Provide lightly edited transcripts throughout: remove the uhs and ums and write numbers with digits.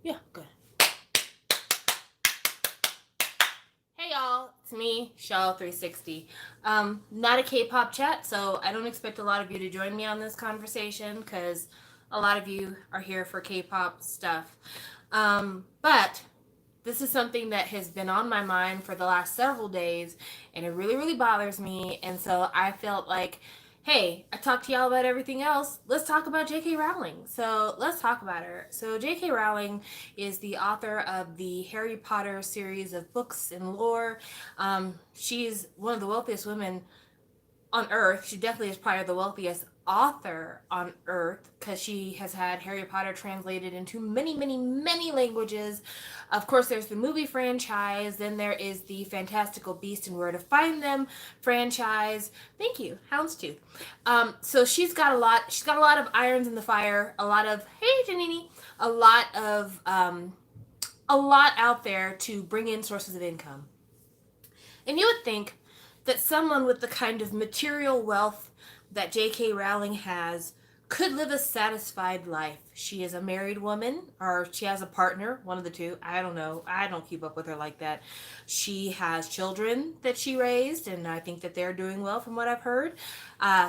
Yeah, good. Hey y'all, it's me, Shaw360. Not a K-pop chat, so I don't expect a lot of you to join me on this conversation because a lot of you are here for K-pop stuff. But this is something that has been on my mind for the last several days, and it really, really bothers me. And so I felt like, hey, I talked to y'all about everything else. Let's talk about J.K. Rowling. So let's talk about her. So J.K. Rowling is the author of the Harry Potter series of books and lore. She's one of the wealthiest women on Earth. She definitely is probably the wealthiest author on Earth because she has had Harry Potter translated into many, many, many languages. Of course, there's the movie franchise. Then there is the Fantastical Beast and Where to Find Them franchise. Thank you, Houndstooth. So she's got a lot. She's got a lot of irons in the fire. A lot of hey, Janini. A lot out there to bring in sources of income. And you would think that someone with the kind of material wealth that J.K. Rowling has could live a satisfied life. She is a married woman, or she has a partner, one of the two. I don't know. I don't keep up with her like that. She has children that she raised, and I think that they're doing well from what I've heard.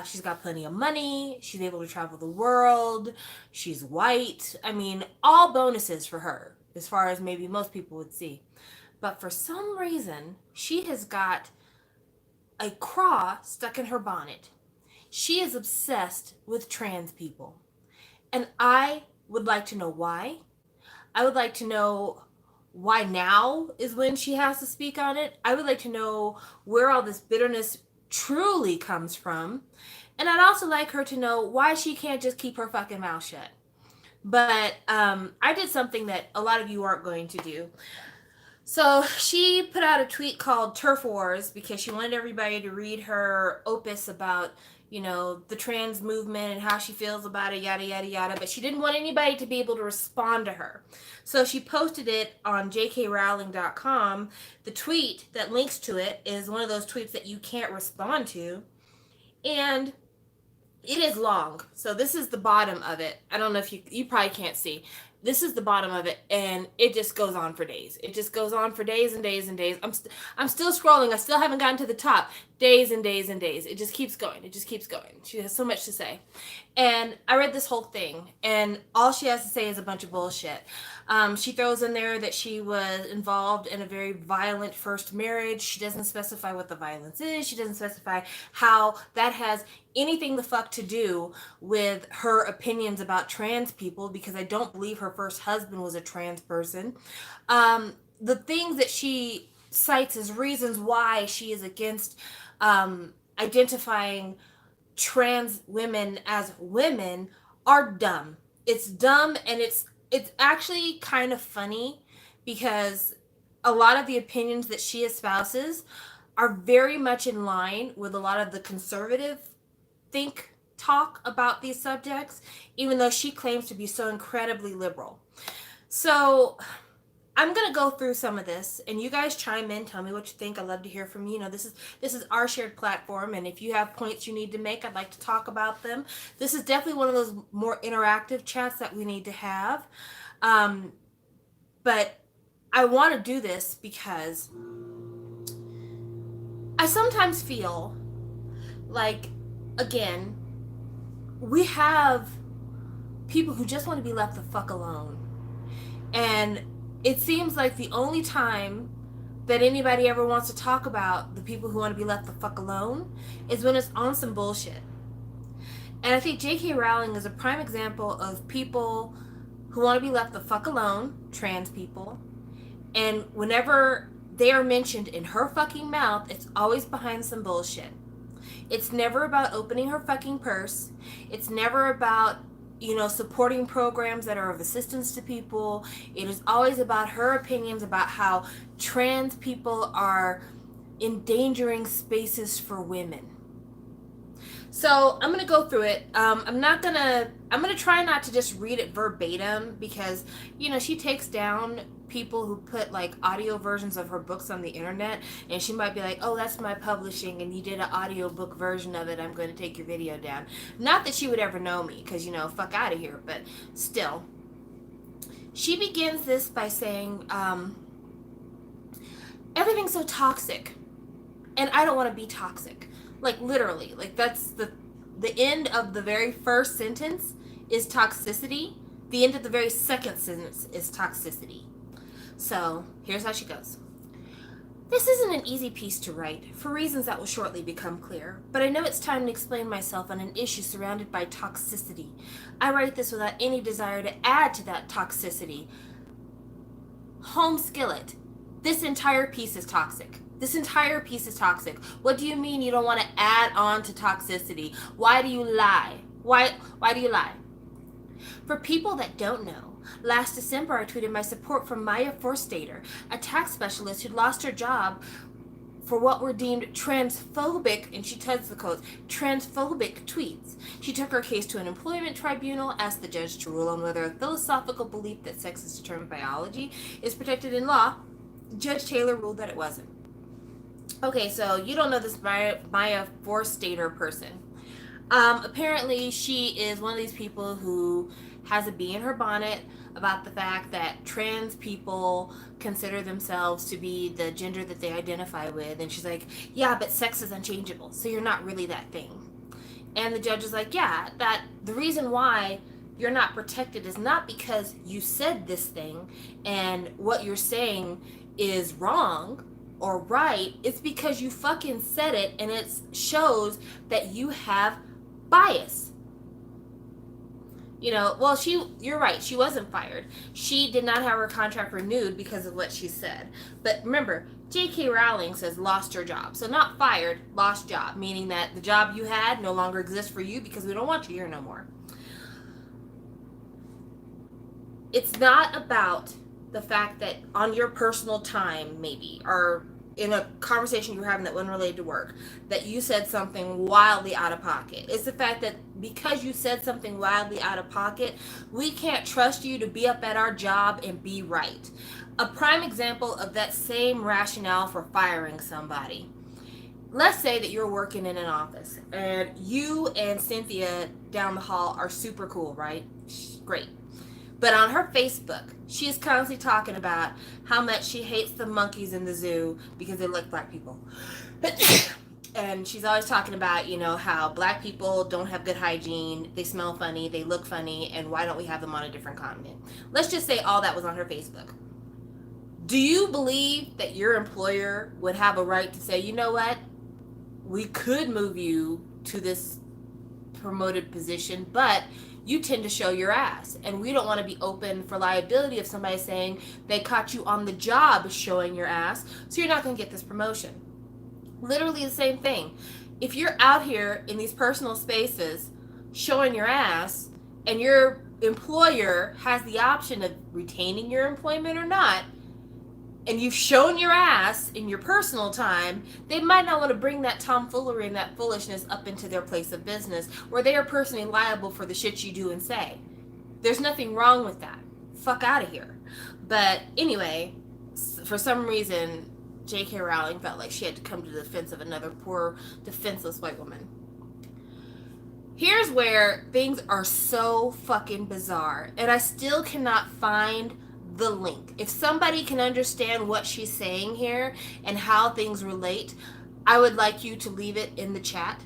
She's got plenty of money. She's able to travel the world. She's white. I mean, all bonuses for her, as far as maybe most people would see. But for some reason, she has got a craw stuck in her bonnet. She is obsessed with trans people. And I would like to know why. I would like to know why now is when she has to speak on it. I would like to know where all this bitterness truly comes from. And I'd also like her to know why she can't just keep her fucking mouth shut. But I did something that a lot of you aren't going to do. So she put out a tweet called Turf Wars because she wanted everybody to read her opus about, the trans movement and how she feels about it, yada, yada, yada. But she didn't want anybody to be able to respond to her. So she posted it on jkrowling.com. The tweet that links to it is one of those tweets that you can't respond to. And it is long. So this is the bottom of it. I don't know if you probably can't see. This is the bottom of it, and it just goes on for days. It just goes on for days and days and days. I'm still scrolling. I still haven't gotten to the top. Days and days and days. It just keeps going. It just keeps going. She has so much to say. And I read this whole thing, and all she has to say is a bunch of bullshit. She throws in there that she was involved in a very violent first marriage. She doesn't specify what the violence is. She doesn't specify how that has anything the fuck to do with her opinions about trans people, because I don't believe her first husband was a trans person. The things that she cites as reasons why she is against identifying trans women as women are dumb. It's dumb, and it's actually kind of funny because a lot of the opinions that she espouses are very much in line with a lot of the conservative talk about these subjects, even though she claims to be so incredibly liberal. So I'm gonna go through some of this, and you guys chime in, tell me what you think. I love to hear from you. This is our shared platform, and if you have points you need to make, I'd like to talk about them. This is definitely one of those more interactive chats that we need to have. But I want to do this because I sometimes feel like, again, we have people who just want to be left the fuck alone. And it seems like the only time that anybody ever wants to talk about the people who want to be left the fuck alone is when it's on some bullshit. And I think J.K. Rowling is a prime example of people who want to be left the fuck alone, trans people. And whenever they are mentioned in her fucking mouth, it's always behind some bullshit. It's never about opening her fucking purse. It's never about, supporting programs that are of assistance to people. It is always about her opinions about how trans people are endangering spaces for women. So I'm going to go through it. I'm going to try not to just read it verbatim because, she takes down people who put like audio versions of her books on the internet, and she might be like, oh, that's my publishing and you did an audio book version of it, I'm going to take your video down. Not that she would ever know me because, fuck out of here, but still. She begins this by saying, everything's so toxic, and I don't want to be toxic. Like, literally. Like, that's the end of the very first sentence is toxicity. The end of the very second sentence is toxicity. So, here's how she goes. This isn't an easy piece to write, for reasons that will shortly become clear, but I know it's time to explain myself on an issue surrounded by toxicity. I write this without any desire to add to that toxicity. Home skillet. This entire piece is toxic. This entire piece is toxic. What do you mean you don't want to add on to toxicity? Why do you lie? Why do you lie? For people that don't know, last December I tweeted my support for Maya Forstater, a tax specialist who lost her job for what were deemed transphobic, and she touched the quotes, transphobic tweets. She took her case to an employment tribunal, asked the judge to rule on whether a philosophical belief that sex is determined by biology is protected in law. Judge Taylor ruled that it wasn't. Okay, so you don't know this Maya Forstater person. Apparently she is one of these people who has a bee in her bonnet about the fact that trans people consider themselves to be the gender that they identify with. And she's like, yeah, but sex is unchangeable, so you're not really that thing. And the judge is like, yeah, that the reason why you're not protected is not because you said this thing and what you're saying is wrong or right. It's because you fucking said it, and it shows that you have bias. You know, well, you're right, she wasn't fired. She did not have her contract renewed because of what she said. But remember, J.K. Rowling says lost her job. So not fired, lost job, meaning that the job you had no longer exists for you because we don't want you here no more. It's not about the fact that on your personal time, maybe, or in a conversation you were having that wasn't related to work, that you said something wildly out of pocket. It's the fact that because you said something wildly out of pocket, we can't trust you to be up at our job and be right. A prime example of that same rationale for firing somebody. Let's say that you're working in an office and you and Cynthia down the hall are super cool, right? Great. But on her Facebook, she is constantly talking about how much she hates the monkeys in the zoo because they look black people. And she's always talking about, you know, how black people don't have good hygiene, they smell funny, they look funny, and why don't we have them on a different continent? Let's just say all that was on her Facebook. Do you believe that your employer would have a right to say, you know what, we could move you to this promoted position, but you tend to show your ass, and we don't want to be open for liability if somebody's saying they caught you on the job showing your ass, so you're not going to get this promotion. Literally the same thing. If you're out here in these personal spaces showing your ass, and your employer has the option of retaining your employment or not, and you've shown your ass in your personal time, they might not want to bring that tomfoolery and that foolishness up into their place of business where they are personally liable for the shit you do and say. There's nothing wrong with that. Fuck out of here. But anyway, for some reason, J.K. Rowling felt like she had to come to the defense of another poor, defenseless white woman. Here's where things are so fucking bizarre, and I still cannot find the link. If somebody can understand what she's saying here and how things relate, I would like you to leave it in the chat.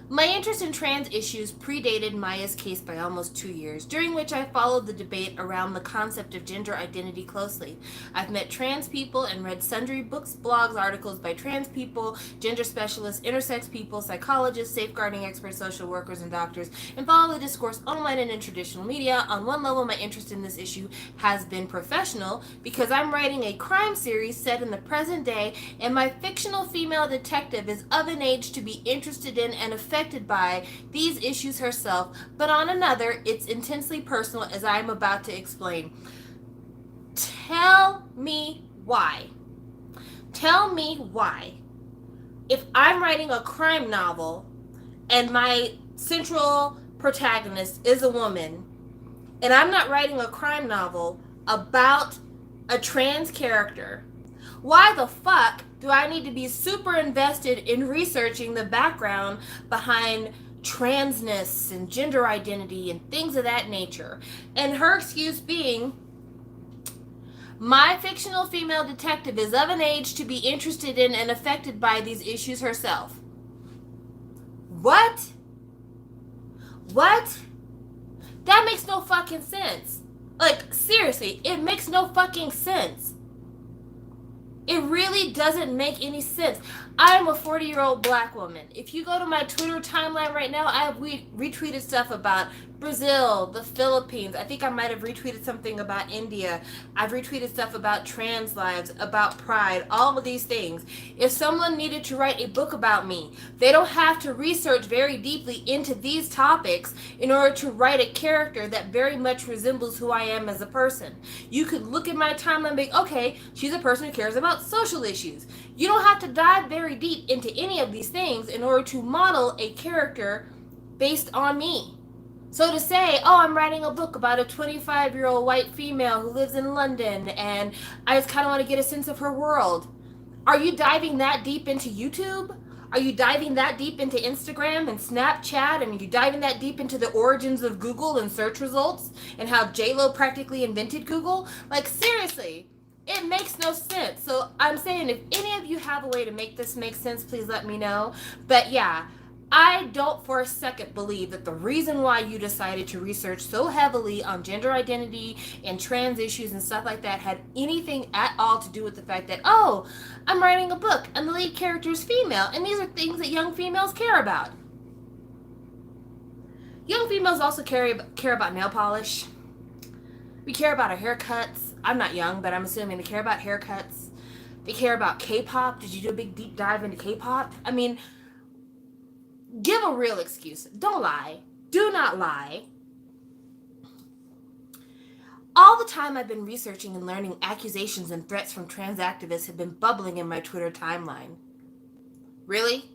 My interest in trans issues predated Maya's case by almost 2 years, during which I followed the debate around the concept of gender identity closely. I've met trans people and read sundry books, blogs, articles by trans people, gender specialists, intersex people, psychologists, safeguarding experts, social workers, and doctors, and follow the discourse online and in traditional media. On one level, my interest in this issue has been professional, because I'm writing a crime series set in the present day, and my fictional female detective is of an age to be interested in and affected by these issues herself, but on another, it's intensely personal, as I am about to explain. Tell me why. Tell me why. If I'm writing a crime novel and my central protagonist is a woman, and I'm not writing a crime novel about a trans character, why the fuck do I need to be super invested in researching the background behind transness and gender identity and things of that nature? And her excuse being, My fictional female detective is of an age to be interested in and affected by these issues herself. What? What? That makes no fucking sense. Like, seriously, it makes no fucking sense. It really doesn't make any sense. I am a 40-year-old black woman. If you go to my Twitter timeline right now, I have retweeted stuff about Brazil, the Philippines. I think I might have retweeted something about India. I've retweeted stuff about trans lives, about pride, all of these things. If someone needed to write a book about me, they don't have to research very deeply into these topics in order to write a character that very much resembles who I am as a person. You could look at my timeline and be, okay, she's a person who cares about social issues. You don't have to dive very deep into any of these things in order to model a character based on me. So to say, oh, I'm writing a book about a 25-year-old white female who lives in London and I just kind of want to get a sense of her world. Are you diving that deep into YouTube? Are you diving that deep into Instagram and Snapchat? And are you diving that deep into the origins of Google and search results and how J-Lo practically invented Google? Like, seriously, it makes no sense. So I'm saying, if any of you have a way to make this make sense, please let me know. But yeah, I don't for a second believe that the reason why you decided to research so heavily on gender identity and trans issues and stuff like that had anything at all to do with the fact that, oh, I'm writing a book and the lead character is female, and these are things that young females care about. Young females also care about nail polish. We care about our haircuts. I'm not young, but I'm assuming they care about haircuts. They care about K-pop. Did you do a big deep dive into K-pop? I mean, give a real excuse. Don't lie. Do not lie. All the time I've been researching and learning, accusations and threats from trans activists have been bubbling in my Twitter timeline. Really?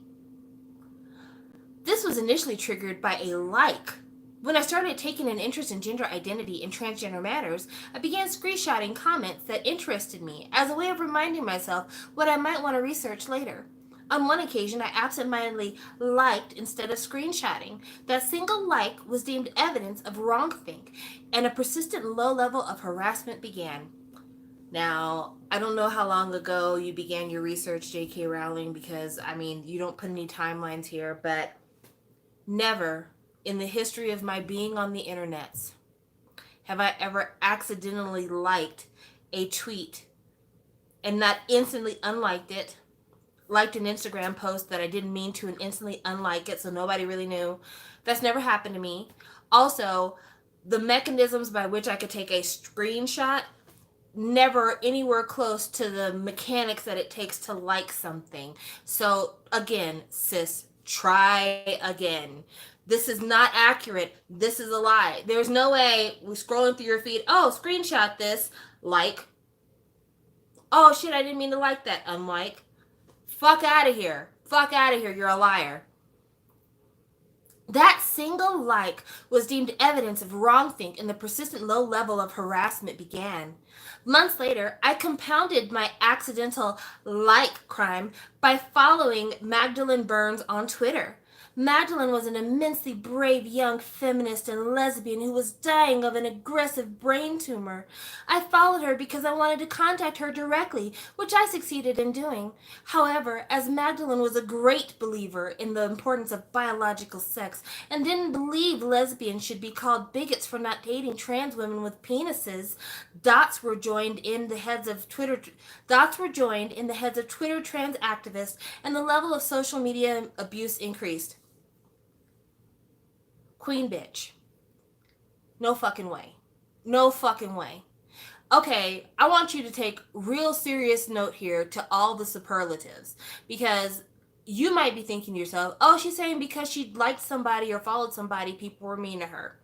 This was initially triggered by a like. When I started taking an interest in gender identity and transgender matters, I began screenshotting comments that interested me as a way of reminding myself what I might want to research later. On one occasion, I absentmindedly liked instead of screenshotting. That single like was deemed evidence of wrongthink, and a persistent low level of harassment began. Now, I don't know how long ago you began your research, J.K. Rowling, because, I mean, you don't put any timelines here, but never in the history of my being on the internets have I ever accidentally liked a tweet and not instantly unliked it, liked an Instagram post that I didn't mean to and instantly unlike it so nobody really knew. That's never happened to me. Also, the mechanisms by which I could take a screenshot, never anywhere close to the mechanics that it takes to like something. So again, sis, try again. This is not accurate. This is a lie. There's no way we're scrolling through your feed. Oh, screenshot this. Like. Oh shit, I didn't mean to like that. Unlike. Fuck out of here. Fuck out of here. You're a liar. That single like was deemed evidence of wrongthink, and the persistent low level of harassment began. Months later, I compounded my accidental like crime by following Magdalene Burns on Twitter. Magdalene was an immensely brave young feminist and lesbian who was dying of an aggressive brain tumor. I followed her because I wanted to contact her directly, which I succeeded in doing. However, as Magdalene was a great believer in the importance of biological sex and didn't believe lesbians should be called bigots for not dating trans women with penises, dots were joined in the heads of Twitter trans activists, and the level of social media abuse increased. Queen bitch. No fucking way. No fucking way. Okay, I want you to take real serious note here to all the superlatives, because you might be thinking to yourself, oh, she's saying because she liked somebody or followed somebody, people were mean to her.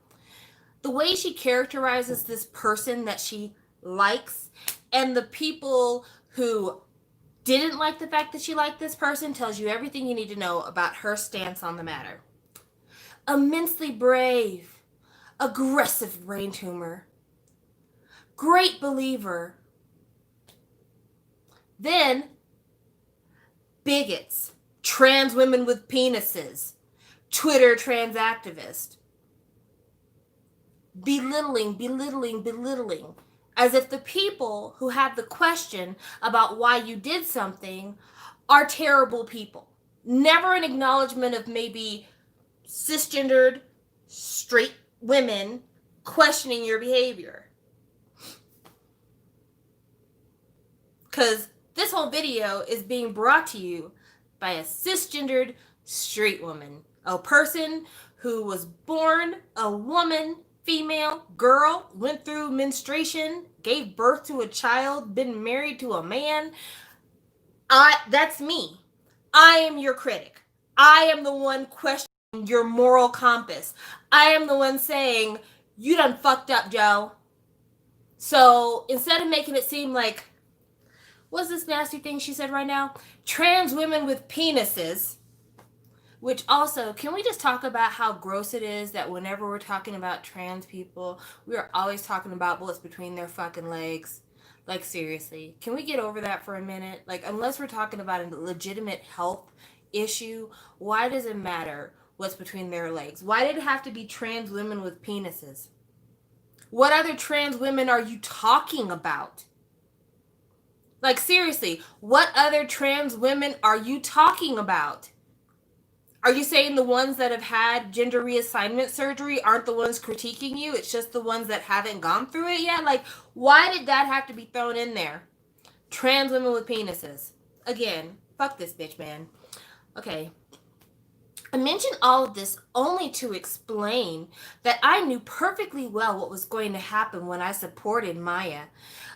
The way she characterizes this person that she likes and the people who didn't like the fact that she liked this person tells you everything you need to know about her stance on the matter. Immensely brave, aggressive brain tumor, great believer. Then, bigots, trans women with penises, Twitter trans activist. Belittling. As if the people who have the question about why you did something are terrible people. Never an acknowledgement of maybe cisgendered, straight women questioning your behavior. Because this whole video is being brought to you by a cisgendered straight woman, a person who was born a woman, female, girl, went through menstruation, gave birth to a child, been married to a man. That's me. I am your critic. I am the one questioning your moral compass. I am the one saying, you done fucked up, Joe. So instead of making it seem like, what's this nasty thing she said right now? Trans women with penises. Which also, can we just talk about how gross it is that whenever we're talking about trans people, we are always talking about what's between their fucking legs? Like, seriously, can we get over that for a minute? Like, unless we're talking about a legitimate health issue, why does it matter what's between their legs? Why did it have to be trans women with penises? What other trans women are you talking about? Like, seriously, what other trans women are you talking about? Are you saying the ones that have had gender reassignment surgery aren't the ones critiquing you? It's just the ones that haven't gone through it yet? Like, why did that have to be thrown in there? Trans women with penises. Again, fuck this bitch, man. Okay. I mentioned all of this only to explain that I knew perfectly well what was going to happen when I supported Maya.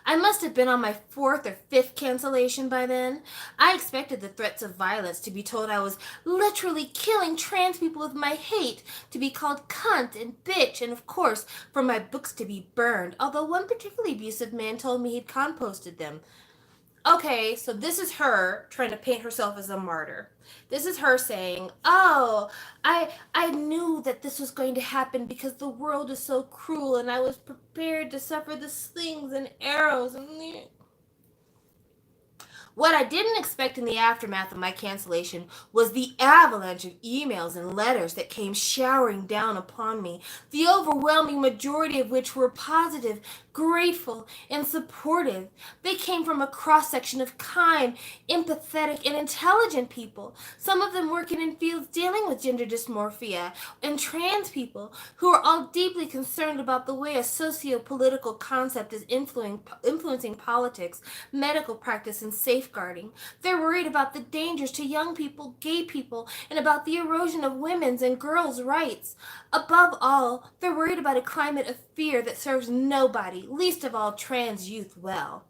I must have been on my 4th or 5th cancellation by then. I expected the threats of violence, to be told I was literally killing trans people with my hate, to be called cunt and bitch, and of course for my books to be burned, although one particularly abusive man told me he'd composted them. Okay, so this is her trying to paint herself as a martyr. This is her saying, "Oh, I knew that this was going to happen because the world is so cruel and I was prepared to suffer the slings and arrows and What I didn't expect in the aftermath of my cancellation was the avalanche of emails and letters that came showering down upon me, the overwhelming majority of which were positive, grateful, and supportive. They came from a cross-section of kind, empathetic, and intelligent people, some of them working in fields dealing with gender dysmorphia, and trans people who are all deeply concerned about the way a socio-political concept is influencing politics, medical practice, and safeguarding. They're worried about the dangers to young people, gay people, and about the erosion of women's and girls' rights. Above all, they're worried about a climate of fear that serves nobody, least of all trans youth, well.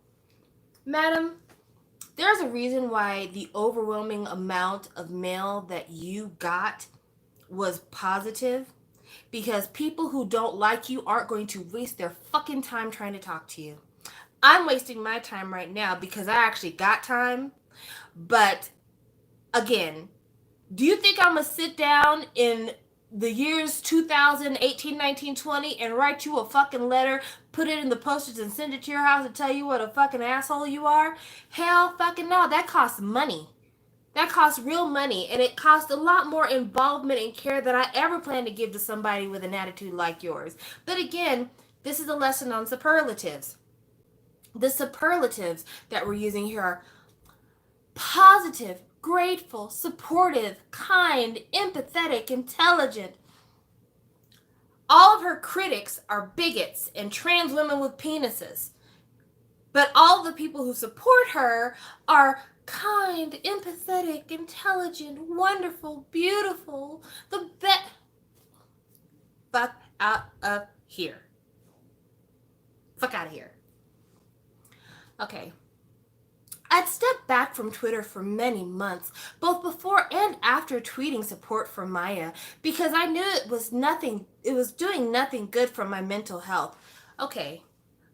Madam, there's a reason why the overwhelming amount of mail that you got was positive, because people who don't like you aren't going to waste their fucking time trying to talk to you. I'm wasting my time right now because I actually got time, but again, do you think I'm going to sit down in the years 2018, 19, 20 and write you a fucking letter, put it in the postage and send it to your house and tell you what a fucking asshole you are? Hell fucking no, that costs money. That costs real money, and it costs a lot more involvement and care than I ever plan to give to somebody with an attitude like yours. But again, this is a lesson on superlatives. The superlatives that we're using here are positive, grateful, supportive, kind, empathetic, intelligent. All of her critics are bigots and trans women with penises. But all the people who support her are kind, empathetic, intelligent, wonderful, beautiful, the best. Fuck out of here. Fuck out of here. Okay. I'd stepped back from Twitter for many months, both before and after tweeting support for Maya, because I knew it was doing nothing good for my mental health. Okay,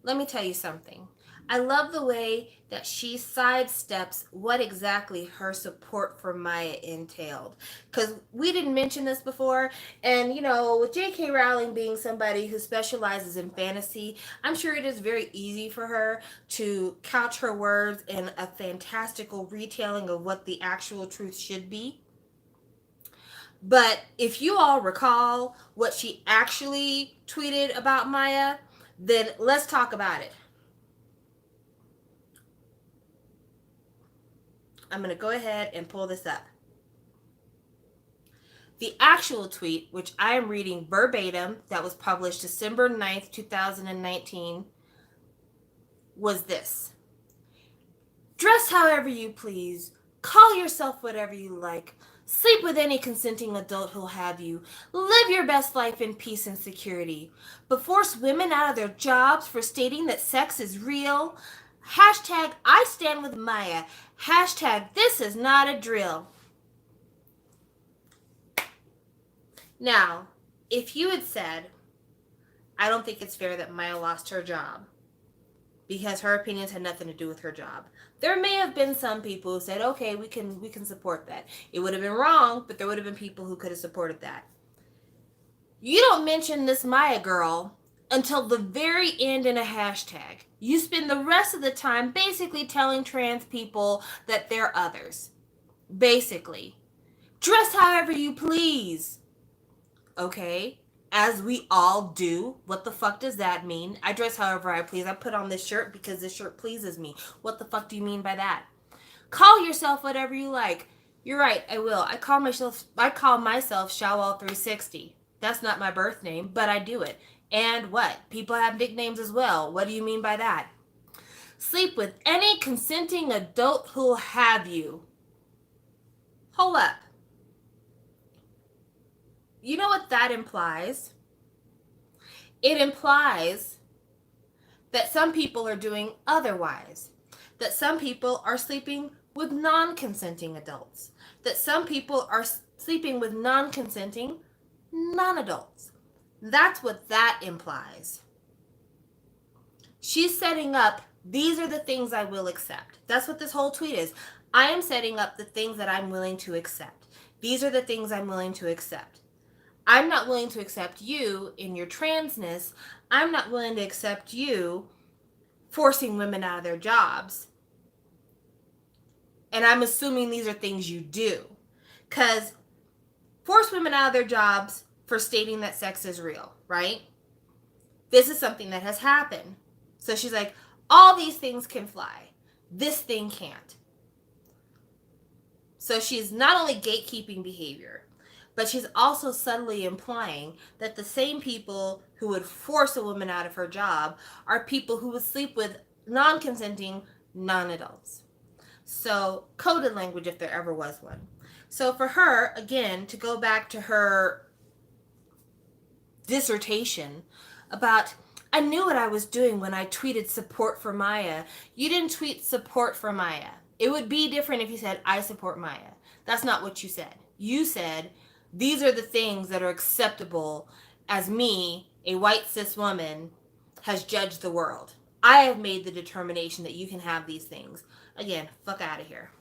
let me tell you something. I love the way that she sidesteps what exactly her support for Maya entailed. Because we didn't mention this before, and with J.K. Rowling being somebody who specializes in fantasy, I'm sure it is very easy for her to couch her words in a fantastical retelling of what the actual truth should be. But if you all recall what she actually tweeted about Maya, then let's talk about it. I'm going to go ahead and pull this up. The actual tweet, which I am reading verbatim, that was published December 9th, 2019, was this. Dress however you please. Call yourself whatever you like. Sleep with any consenting adult who'll have you. Live your best life in peace and security. But force women out of their jobs for stating that sex is real. Hashtag I stand with Maya. Hashtag this is not a drill. Now, if you had said, I don't think it's fair that Maya lost her job because her opinions had nothing to do with her job, there may have been some people who said, okay, we can support that. It would have been wrong, but there would have been people who could have supported that. You don't mention this Maya girl until the very end in a hashtag. You spend the rest of the time basically telling trans people that they're others. Basically. Dress however you please. Okay? As we all do. What the fuck does that mean? I dress however I please. I put on this shirt because this shirt pleases me. What the fuck do you mean by that? Call yourself whatever you like. You're right, I will. I call myself Shawwal 360. That's not my birth name, but I do it. And what? People have nicknames as well. What do you mean by that? Sleep with any consenting adult who'll have you. Hold up. You know what that implies? It implies that some people are doing otherwise. That some people are sleeping with non-consenting adults. That some people are sleeping with non-consenting non-adults. That's what that implies. She's setting up, these are the things I will accept. That's what this whole tweet is. I am setting up the things that I'm willing to accept. These are the things I'm willing to accept. I'm not willing to accept you in your transness. I'm not willing to accept you forcing women out of their jobs. And I'm assuming these are things you do. Because force women out of their jobs for stating that sex is real, right? This is something that has happened. So she's like, all these things can fly. This thing can't. So she's not only gatekeeping behavior, but she's also subtly implying that the same people who would force a woman out of her job are people who would sleep with non-consenting non-adults. So, coded language if there ever was one. So for her, again, to go back to her dissertation about, I knew what I was doing when I tweeted support for Maya. You didn't tweet support for Maya. It would be different if you said, I support Maya. That's not what you said. You said, these are the things that are acceptable as me, a white cis woman, has judged the world. I have made the determination that you can have these things. Again, fuck out of here.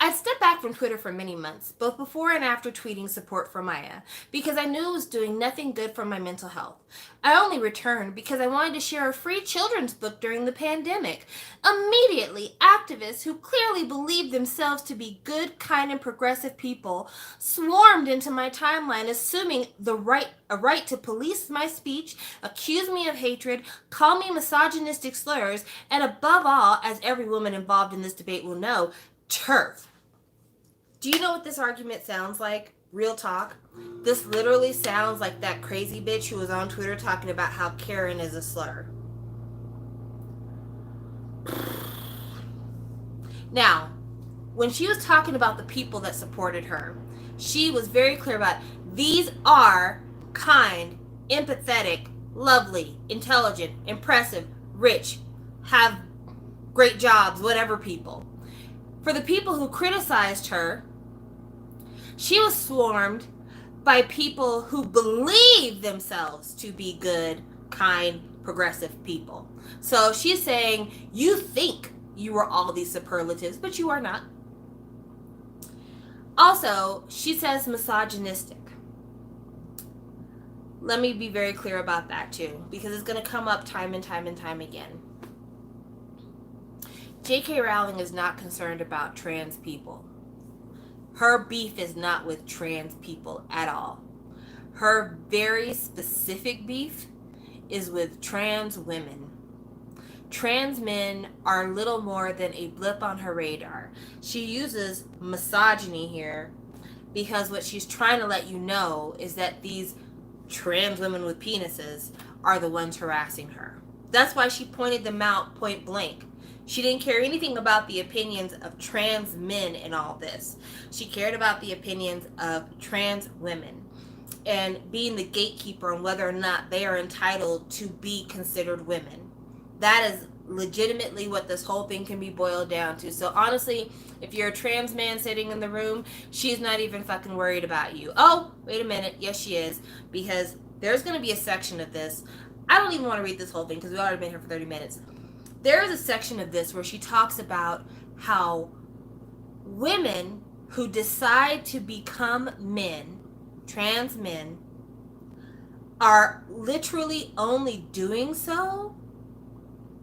I'd stepped back from Twitter for many months, both before and after tweeting support for Maya, because I knew it was doing nothing good for my mental health. I only returned because I wanted to share a free children's book during the pandemic. Immediately, activists who clearly believed themselves to be good, kind, and progressive people swarmed into my timeline, assuming a right to police my speech, accuse me of hatred, call me misogynistic slurs, and above all, as every woman involved in this debate will know, TERF. Do you know what this argument sounds like? Real talk. This literally sounds like that crazy bitch who was on Twitter talking about how Karen is a slur. Now, when she was talking about the people that supported her, she was very clear about these are kind, empathetic, lovely, intelligent, impressive, rich, have great jobs, whatever people. For the people who criticized her, she was swarmed by people who believe themselves to be good, kind, progressive people. So she's saying, you think you are all these superlatives, but you are not. Also, she says misogynistic. Let me be very clear about that too, because it's going to come up time and time and time again. J.K. Rowling is not concerned about trans people. Her beef is not with trans people at all. Her very specific beef is with trans women. trans men are little more than a blip on her radar. She uses misogyny here because what she's trying to let you know is that these trans women with penises are the ones harassing her. That's why she pointed them out point blank. She didn't care anything about the opinions of trans men in all this. She cared about the opinions of trans women and being the gatekeeper on whether or not they are entitled to be considered women. That is legitimately what this whole thing can be boiled down to. So honestly, if you're a trans man sitting in the room, she's not even fucking worried about you. Oh, wait a minute. Yes, she is. Because there's going to be a section of this. I don't even want to read this whole thing because we've already been here for 30 minutes. There is a section of this where she talks about how women who decide to become men, trans men, are literally only doing so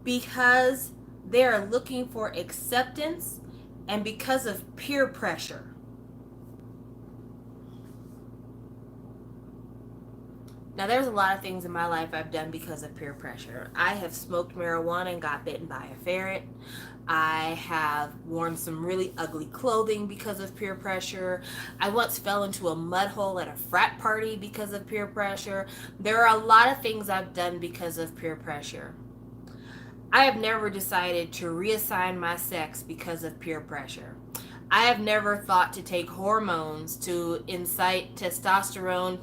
because they're looking for acceptance and because of peer pressure. Now, there's a lot of things in my life I've done because of peer pressure. I have smoked marijuana and got bitten by a ferret. I have worn some really ugly clothing because of peer pressure. I once fell into a mud hole at a frat party because of peer pressure. There are a lot of things I've done because of peer pressure. I have never decided to reassign my sex because of peer pressure. I have never thought to take hormones to incite testosterone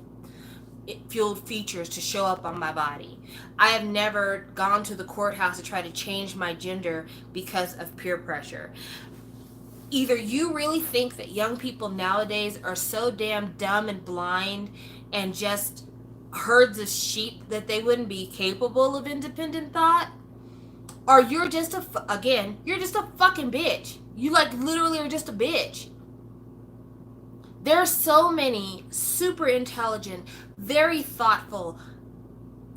fueled features to show up on my body. I have never gone to the courthouse to try to change my gender because of peer pressure. Either you really think that young people nowadays are so damn dumb and blind and just herds of sheep that they wouldn't be capable of independent thought, or you're just you're just a fucking bitch. You like literally are just a bitch. There are so many super intelligent, very thoughtful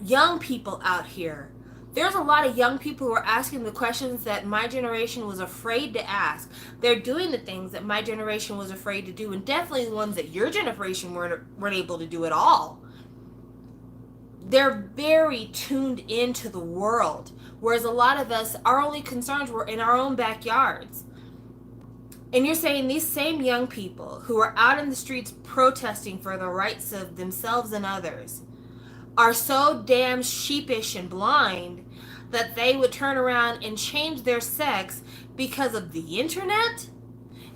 young people out here. There's a lot of young people who are asking the questions that my generation was afraid to ask. They're doing the things that my generation was afraid to do, and definitely the ones that your generation weren't able to do at all. They're very tuned into the world, whereas a lot of us, our only concerns were in our own backyards. And you're saying these same young people who are out in the streets protesting for the rights of themselves and others are so damn sheepish and blind that they would turn around and change their sex because of the internet?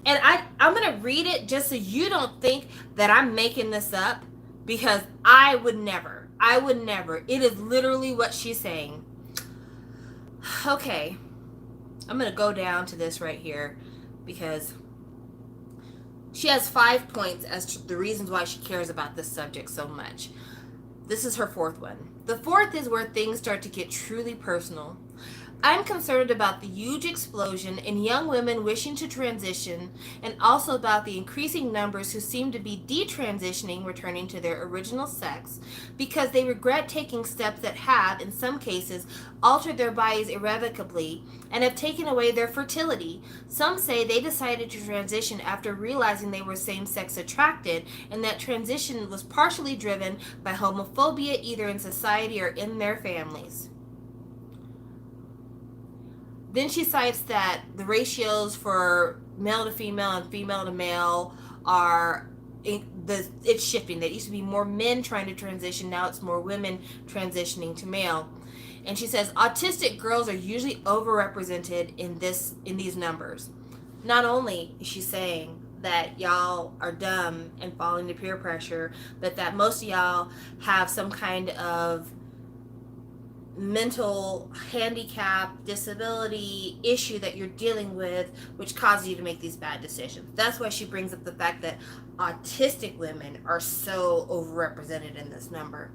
And I'm going to read it just so you don't think that I'm making this up, because I would never. I would never. It is literally what she's saying. Okay. I'm going to go down to this right here, because she has 5 points as to the reasons why she cares about this subject so much. This is her 4th one. The 4th is where things start to get truly personal. I'm concerned about the huge explosion in young women wishing to transition, and also about the increasing numbers who seem to be detransitioning, returning to their original sex, because they regret taking steps that have, in some cases, altered their bodies irrevocably and have taken away their fertility. Some say they decided to transition after realizing they were same-sex attracted, and that transition was partially driven by homophobia either in society or in their families. Then she cites that the ratios for male to female and female to male are it's shifting. There used to be more men trying to transition, now it's more women transitioning to male. And she says autistic girls are usually overrepresented in these numbers. Not only is she saying that y'all are dumb and falling to peer pressure, but that most of y'all have some kind of mental handicap, disability issue that you're dealing with, which causes you to make these bad decisions. That's why she brings up the fact that autistic women are so overrepresented in this number.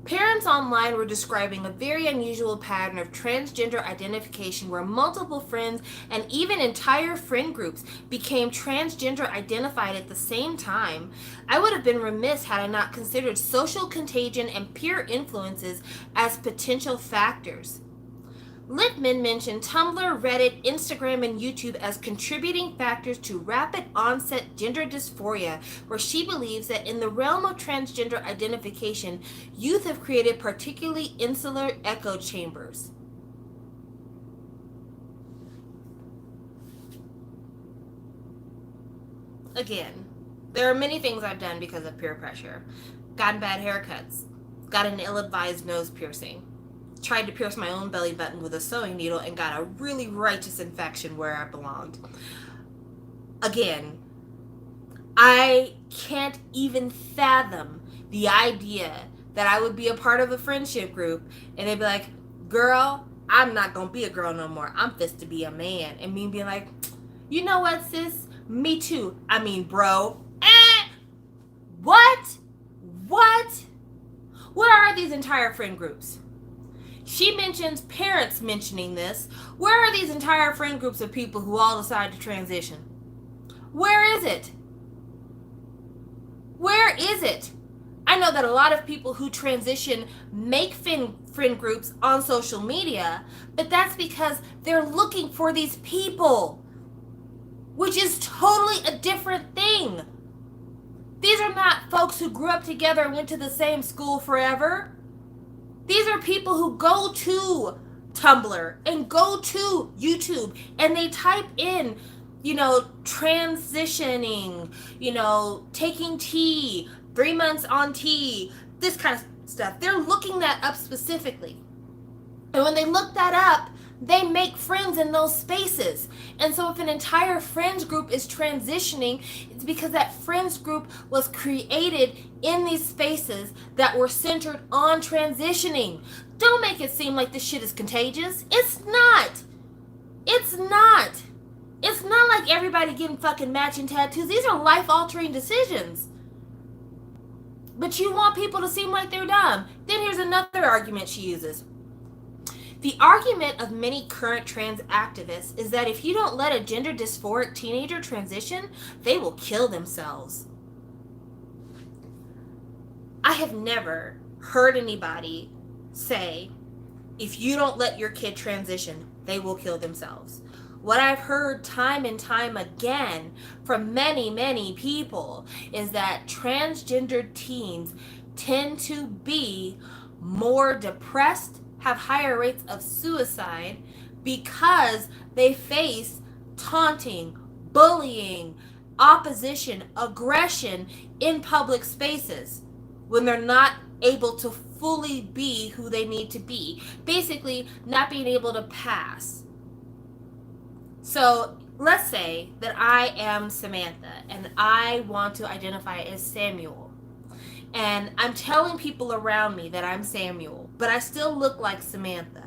Parents online were describing a very unusual pattern of transgender identification where multiple friends and even entire friend groups became transgender identified at the same time. I would have been remiss had I not considered social contagion and peer influences as potential factors. Lippman mentioned Tumblr, Reddit, Instagram, and YouTube as contributing factors to rapid onset gender dysphoria, where she believes that in the realm of transgender identification, youth have created particularly insular echo chambers. Again, there are many things I've done because of peer pressure. Gotten bad haircuts, got an ill-advised nose piercing, tried to pierce my own belly button with a sewing needle and got a really righteous infection where I belonged. Again, I can't even fathom the idea that I would be a part of a friendship group and they'd be like, girl, I'm not gonna be a girl no more. I'm fist to be a man. And me being like, you know what, sis? Me too. I mean, bro. What? What? What are these entire friend groups? She mentions parents mentioning this. Where are these entire friend groups of people who all decide to transition? Where is it? Where is it? I know that a lot of people who transition make friend groups on social media, but that's because they're looking for these people, which is totally a different thing. These are not folks who grew up together and went to the same school forever. These are people who go to Tumblr and go to YouTube and they type in, transitioning, taking tea, 3 months on tea, this kind of stuff. They're looking that up specifically. And when they look that up, they make friends in those spaces. And so if an entire friends group is transitioning, it's because that friends group was created in these spaces that were centered on transitioning. Don't make it seem like this shit is contagious. It's not. It's not. It's not like everybody getting fucking matching tattoos. These are life-altering decisions. But you want people to seem like they're dumb. Then here's another argument she uses. The argument of many current trans activists is that if you don't let a gender dysphoric teenager transition, they will kill themselves. I have never heard anybody say, if you don't let your kid transition, they will kill themselves. What I've heard time and time again from many, many people is that transgender teens tend to be more depressed, have higher rates of suicide because they face taunting, bullying, opposition, aggression in public spaces when they're not able to fully be who they need to be. Basically, not being able to pass. So let's say that I am Samantha and I want to identify as Samuel. And I'm telling people around me that I'm Samuel, but I still look like Samantha.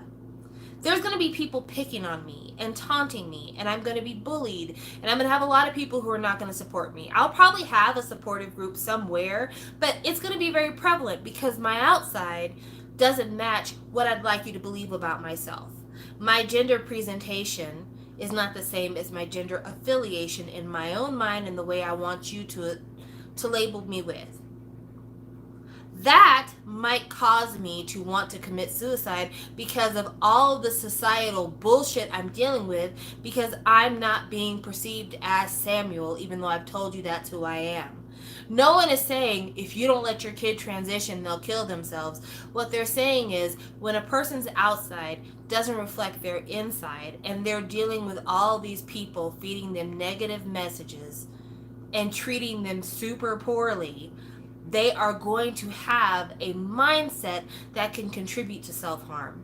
There's going to be people picking on me and taunting me, and I'm going to be bullied, and I'm going to have a lot of people who are not going to support me. I'll probably have a supportive group somewhere, but it's going to be very prevalent because my outside doesn't match what I'd like you to believe about myself. My gender presentation is not the same as my gender affiliation in my own mind and the way I want you to label me with. That might cause me to want to commit suicide because of all of the societal bullshit I'm dealing with, because I'm not being perceived as Samuel, even though I've told you that's who I am. No one is saying if you don't let your kid transition, they'll kill themselves. What they're saying is when a person's outside doesn't reflect their inside and they're dealing with all these people feeding them negative messages and treating them super poorly, they are going to have a mindset that can contribute to self-harm.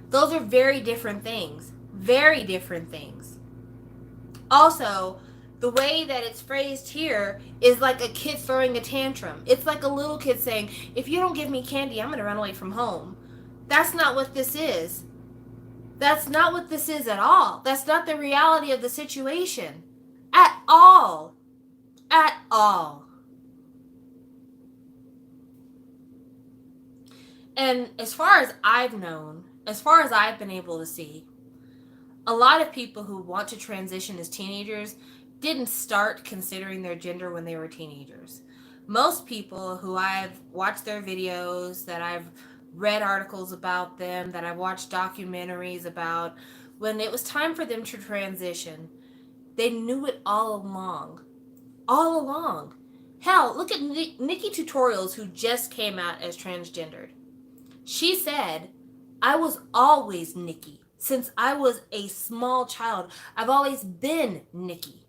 Those are very different things. Very different things. Also, the way that it's phrased here is like a kid throwing a tantrum. It's like a little kid saying, if you don't give me candy, I'm going to run away from home. That's not what this is. That's not what this is at all. That's not the reality of the situation. At all. At all. And as far as I've known, as far as I've been able to see, a lot of people who want to transition as teenagers didn't start considering their gender when they were teenagers. Most people who I've watched their videos, that I've read articles about them, that I watched documentaries about, when it was time for them to transition, they knew it all along. All along. Hell, look at Nikki Tutorials, who just came out as transgendered. She said, I was always Nikki. Since I was a small child, I've always been Nikki.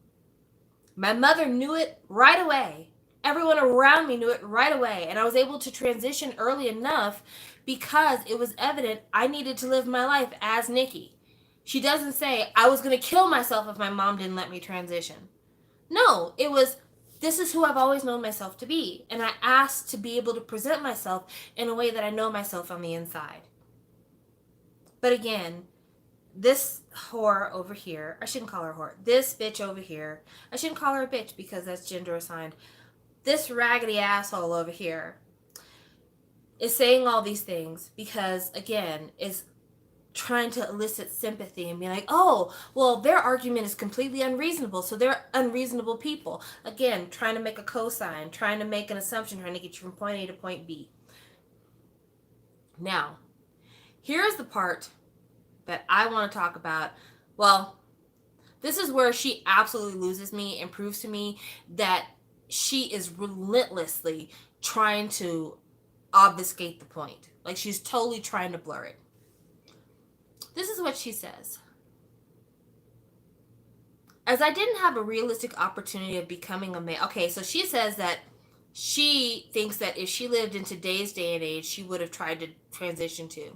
My mother knew it right away. Everyone around me knew it right away. And I was able to transition early enough because it was evident I needed to live my life as Nikki. She doesn't say, I was going to kill myself if my mom didn't let me transition. No, it was, this is who I've always known myself to be. And I asked to be able to present myself in a way that I know myself on the inside. But again, this whore over here, I shouldn't call her whore, this bitch over here, I shouldn't call her a bitch because that's gender assigned. This raggedy asshole over here is saying all these things because, again, is trying to elicit sympathy and be like, oh, well, their argument is completely unreasonable, so they're unreasonable people. Again, trying to make a cosign, trying to make an assumption, trying to get you from point A to point B. Now, here's the part that I want to talk about. Well, this is where she absolutely loses me and proves to me that she is relentlessly trying to obfuscate the point. Like, she's totally trying to blur it. This is what she says. As I didn't have a realistic opportunity of becoming a man. Okay, so she says that she thinks that if she lived in today's day and age, she would have tried to transition too.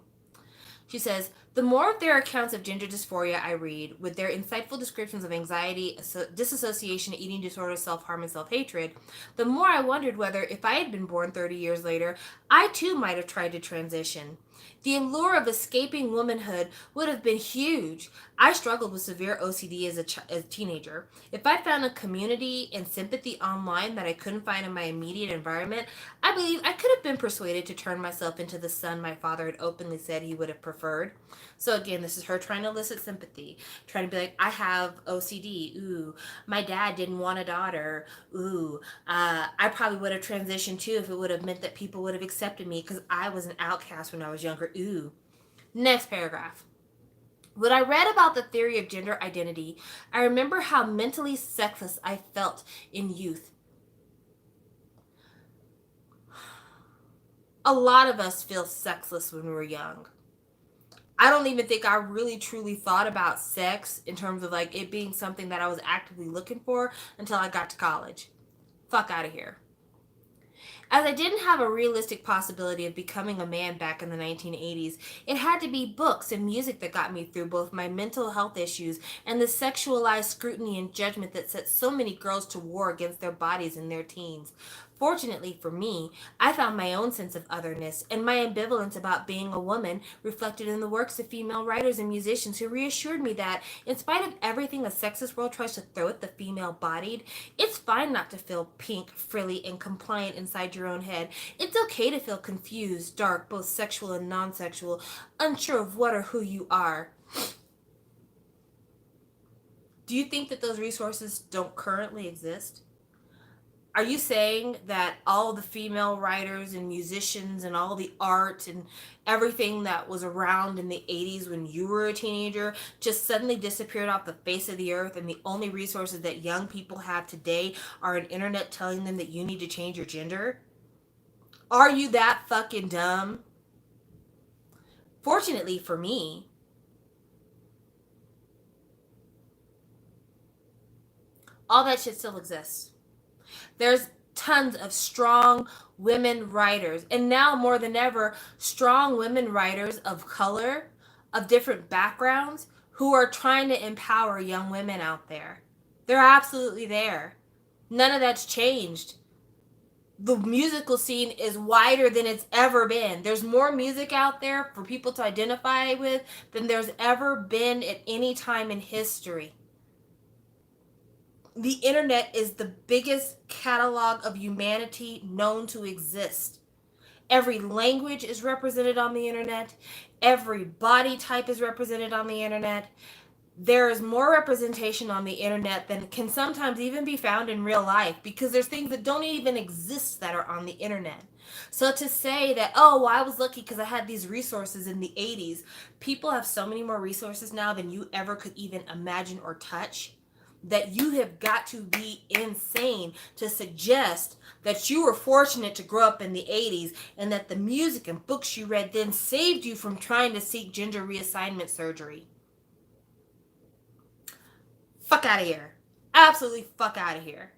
She says, the more of their accounts of gender dysphoria I read, with their insightful descriptions of anxiety, disassociation, eating disorder, self-harm, and self-hatred, the more I wondered whether, if I had been born 30 years later, I too might have tried to transition. The allure of escaping womanhood would have been huge. I struggled with severe OCD as a teenager. If I found a community and sympathy online that I couldn't find in my immediate environment, I believe I could have been persuaded to turn myself into the son my father had openly said he would have preferred. So again, this is her trying to elicit sympathy, trying to be like, I have OCD. Ooh, my dad didn't want a daughter. Ooh, I probably would have transitioned too if it would have meant that people would have accepted me because I was an outcast when I was younger. Ooh. Next paragraph. When I read about the theory of gender identity, I remember how mentally sexless I felt in youth. A lot of us feel sexless when we were young. I don't even think I really truly thought about sex in terms of like it being something that I was actively looking for until I got to college. Fuck out of here. As I didn't have a realistic possibility of becoming a man back in the 1980s, it had to be books and music that got me through both my mental health issues and the sexualized scrutiny and judgment that set so many girls to war against their bodies in their teens. Fortunately for me, I found my own sense of otherness and my ambivalence about being a woman reflected in the works of female writers and musicians who reassured me that, in spite of everything a sexist world tries to throw at the female-bodied, it's fine not to feel pink, frilly, and compliant inside your own head. It's okay to feel confused, dark, both sexual and non-sexual, unsure of what or who you are. Do you think that those resources don't currently exist? Are you saying that all the female writers and musicians and all the art and everything that was around in the 80s when you were a teenager just suddenly disappeared off the face of the earth and the only resources that young people have today are an internet telling them that you need to change your gender? Are you that fucking dumb? Fortunately for me, all that shit still exists. There's tons of strong women writers, and now more than ever, strong women writers of color, of different backgrounds, who are trying to empower young women out there. They're absolutely there. None of that's changed. The musical scene is wider than it's ever been. There's more music out there for people to identify with than there's ever been at any time in history. The internet is the biggest catalog of humanity known to exist. Every language is represented on the internet. Every body type is represented on the internet. there is more representation on the internet than can sometimes even be found in real life, because there's things that don't even exist that are on the internet. So to say that, oh, well, I was lucky because I had these resources in the 80s, people have so many more resources now than you ever could even imagine or touch, that you have got to be insane to suggest that you were fortunate to grow up in the 80s and that the music and books you read then saved you from trying to seek gender reassignment surgery. Fuck out of here. Absolutely fuck out of here.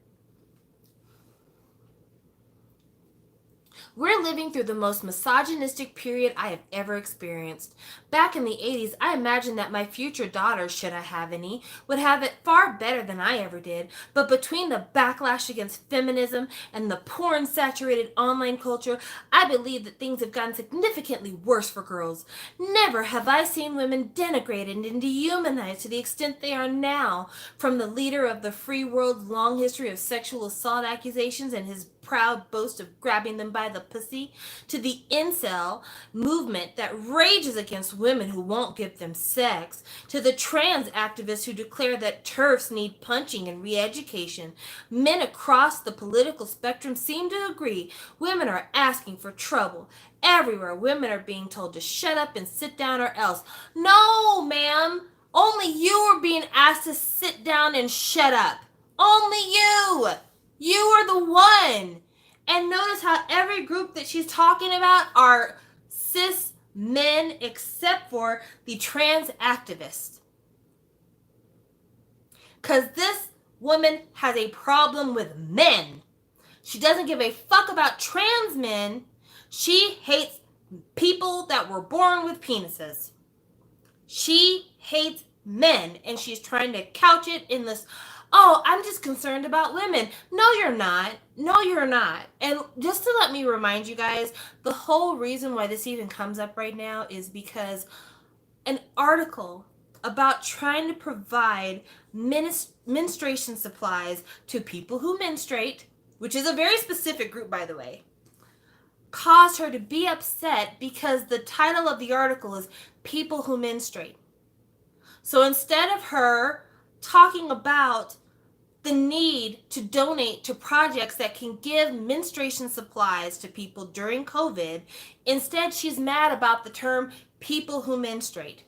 We're living through the most misogynistic period I have ever experienced. Back in the 80s, I imagined that my future daughters, should I have any, would have it far better than I ever did. But between the backlash against feminism and the porn-saturated online culture, I believe that things have gotten significantly worse for girls. Never have I seen women denigrated and dehumanized to the extent they are now, from the leader of the free world's long history of sexual assault accusations and his proud boast of grabbing them by the pussy, to the incel movement that rages against women who won't give them sex, to the trans activists who declare that TERFs need punching and re-education. Men across the political spectrum seem to agree women are asking for trouble. Everywhere, women are being told to shut up and sit down or else. No, ma'am. Only you are being asked to sit down and shut up. Only you. You are the one. And notice how every group that she's talking about are cis men except for the trans activists. Because this woman has a problem with men. She doesn't give a fuck about trans men. She hates people that were born with penises. She hates men, and she's trying to couch it in this, oh, I'm just concerned about women. No, you're not. No, you're not. And just to let me remind you guys, the whole reason why this even comes up right now is because an article about trying to provide menstruation supplies to people who menstruate, which is a very specific group, by the way, caused her to be upset because the title of the article is People Who Menstruate. So instead of her talking about the need to donate to projects that can give menstruation supplies to people during COVID, instead she's mad about the term people who menstruate.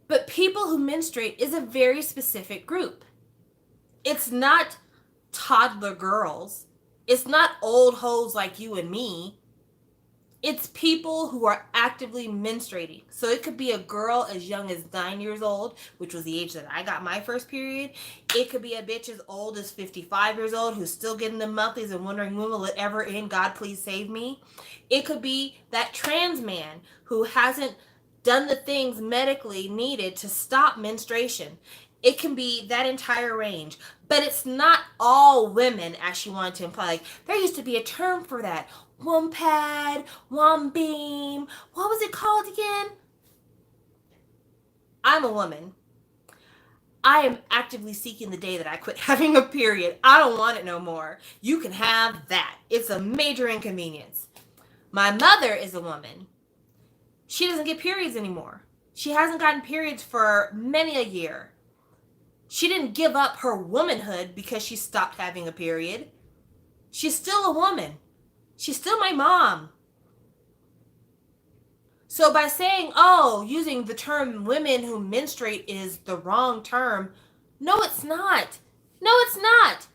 But people who menstruate is a very specific group. It's not toddler girls. It's not old hoes like you and me. It's people who are actively menstruating. So it could be a girl as young as 9 years old, which was the age that I got my first period. It could be a bitch as old as 55 years old who's still getting the monthlies and wondering when will it ever end, God please save me. It could be that trans man who hasn't done the things medically needed to stop menstruation. It can be that entire range. But it's not all women, as she wanted to imply. Like, there used to be a term for that. One pad, one beam. What was it called again? I'm a woman. I am actively seeking the day that I quit having a period. I don't want it no more. You can have that. It's a major inconvenience. My mother is a woman. She doesn't get periods anymore. She hasn't gotten periods for many a year. She didn't give up her womanhood because she stopped having a period. She's still a woman. She's still my mom. So by saying, oh, using the term women who menstruate is the wrong term, no, it's not. No, it's not.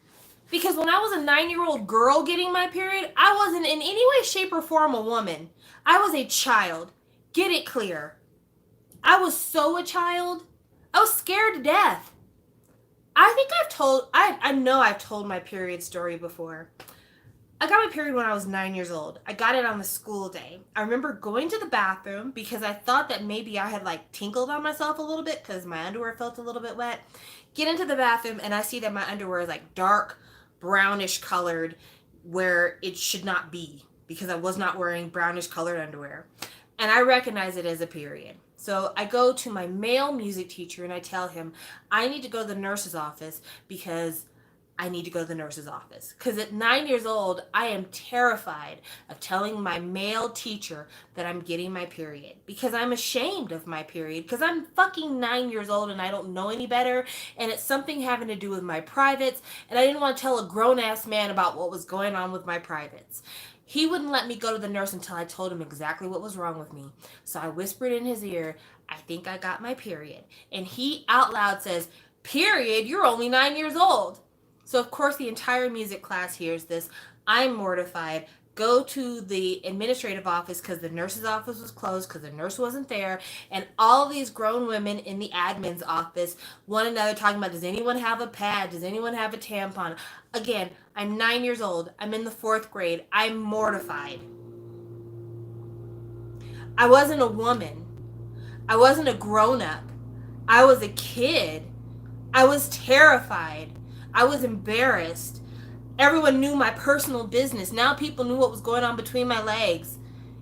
Because when I was a 9-year-old girl getting my period, I wasn't in any way, shape, or form a woman. I was a child. Get it clear. I was so a child. I was scared to death. I think I know I've told my period story before. I got my period when I was 9 years old. I got it on the school day. I remember going to the bathroom because I thought that maybe I had like tinkled on myself a little bit because my underwear felt a little bit wet. Get into the bathroom and I see that my underwear is like dark brownish colored where it should not be because I was not wearing brownish colored underwear. And I recognize it as a period. So I go to my male music teacher and I tell him I need to go to the nurse's office because I need to go to the nurse's office. Because at 9 years old, I am terrified of telling my male teacher that I'm getting my period. Because I'm ashamed of my period. Because I'm fucking 9 years old and I don't know any better. And it's something having to do with my privates. And I didn't want to tell a grown-ass man about what was going on with my privates. He wouldn't let me go to the nurse until I told him exactly what was wrong with me. So I whispered in his ear, I think I got my period. And he out loud says, period? You're only 9 years old. So, of course, the entire music class hears this. I'm mortified. Go to the administrative office because the nurse's office was closed because the nurse wasn't there. And all these grown women in the admin's office, one another talking about, does anyone have a pad? Does anyone have a tampon? Again, I'm 9 years old. I'm in the 4th grade. I'm mortified. I wasn't a woman. I wasn't a grown-up. I was a kid. I was terrified. I was embarrassed. Everyone knew my personal business. Now people knew what was going on between my legs.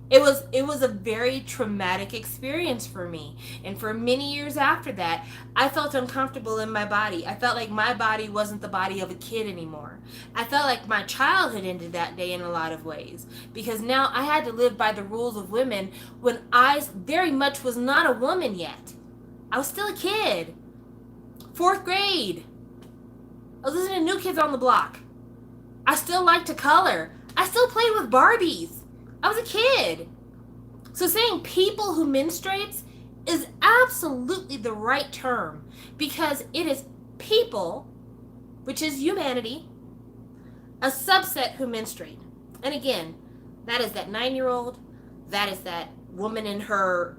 It was a very traumatic experience for me. And for many years after that, I felt uncomfortable in my body. I felt like my body wasn't the body of a kid anymore. I felt like my childhood ended that day in a lot of ways. Because now I had to live by the rules of women when I very much was not a woman yet. I was still a kid. 4th grade. I was listening to New Kids on the Block. I still liked to color. I still played with Barbies. I was a kid. So saying people who menstruates is absolutely the right term because it is people, which is humanity, a subset who menstruate. And again, that is that 9-year-old, that is that woman in her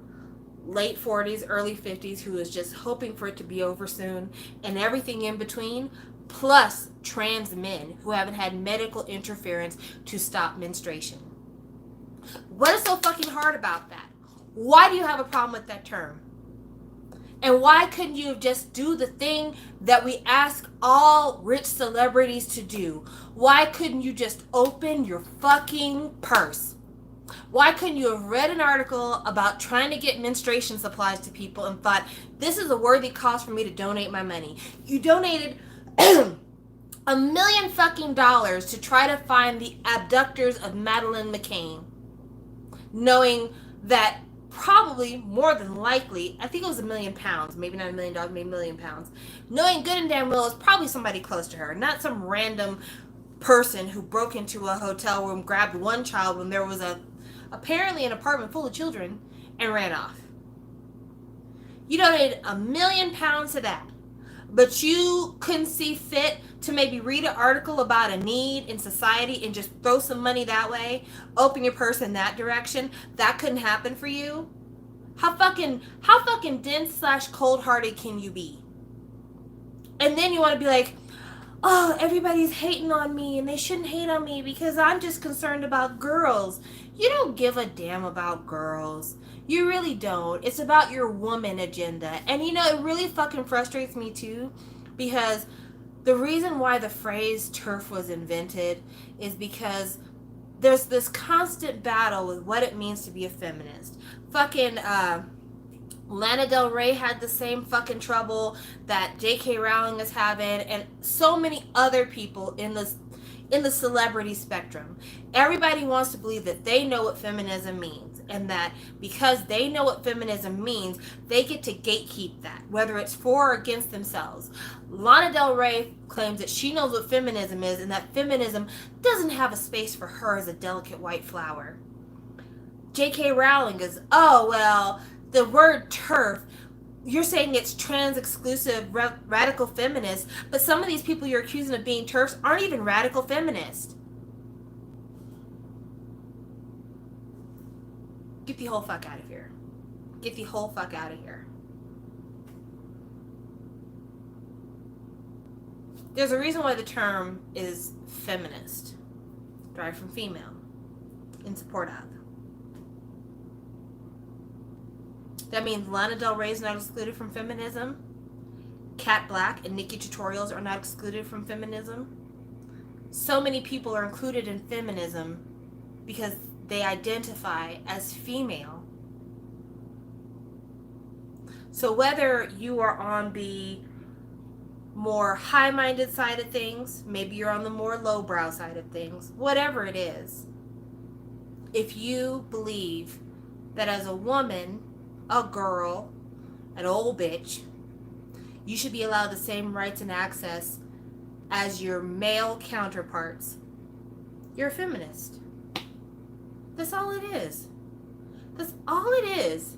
late 40s, early 50s who is just hoping for it to be over soon, and everything in between, plus trans men who haven't had medical interference to stop menstruation. What is so fucking hard about that? Why do you have a problem with that term? And why couldn't you just do the thing that we ask all rich celebrities to do? Why couldn't you just open your fucking purse? Why couldn't you have read an article about trying to get menstruation supplies to people and thought, this is a worthy cause for me to donate my money? You donated $1 million fucking dollars to try to find the abductors of Madeleine McCann, knowing that probably more than likely, I think it was £1 million, maybe not $1 million, maybe £1 million, knowing good and damn well it's probably somebody close to her, not some random person who broke into a hotel room, grabbed one child when there was apparently an apartment full of children, and ran off. You donated £1 million to that, but you couldn't see fit to maybe read an article about a need in society and just throw some money that way, open your purse in that direction. That couldn't happen for you. How fucking dense / cold-hearted can you be? And then you want to be like, oh, everybody's hating on me and they shouldn't hate on me because I'm just concerned about girls. You don't give a damn about girls. You really don't. It's about your woman agenda. And you know, it really fucking frustrates me too, because the reason why the phrase TERF was invented is because there's this constant battle with what it means to be a feminist. Fucking Lana Del Rey had the same fucking trouble that J.K. Rowling is having, and so many other people in the celebrity spectrum. Everybody wants to believe that they know what feminism means, and that because they know what feminism means, they get to gatekeep that, whether it's for or against themselves. Lana Del Rey claims that she knows what feminism is, and that feminism doesn't have a space for her as a delicate white flower. J.K. Rowling is, oh, well, the word TERF, you're saying it's trans-exclusive radical feminist, but some of these people you're accusing of being TERFs aren't even radical feminists. Get the whole fuck out of here. Get the whole fuck out of here. There's a reason why the term is feminist, derived from female, in support of. That means Lana Del Rey is not excluded from feminism. Kat Black and Nikki Tutorials are not excluded from feminism. So many people are included in feminism because they identify as female. So whether you are on the more high-minded side of things. Maybe you're on the more lowbrow side of things. Whatever it is. If you believe that as a woman, a girl, an old bitch, you should be allowed the same rights and access as your male counterparts, you're a feminist. That's all it is. That's all it is.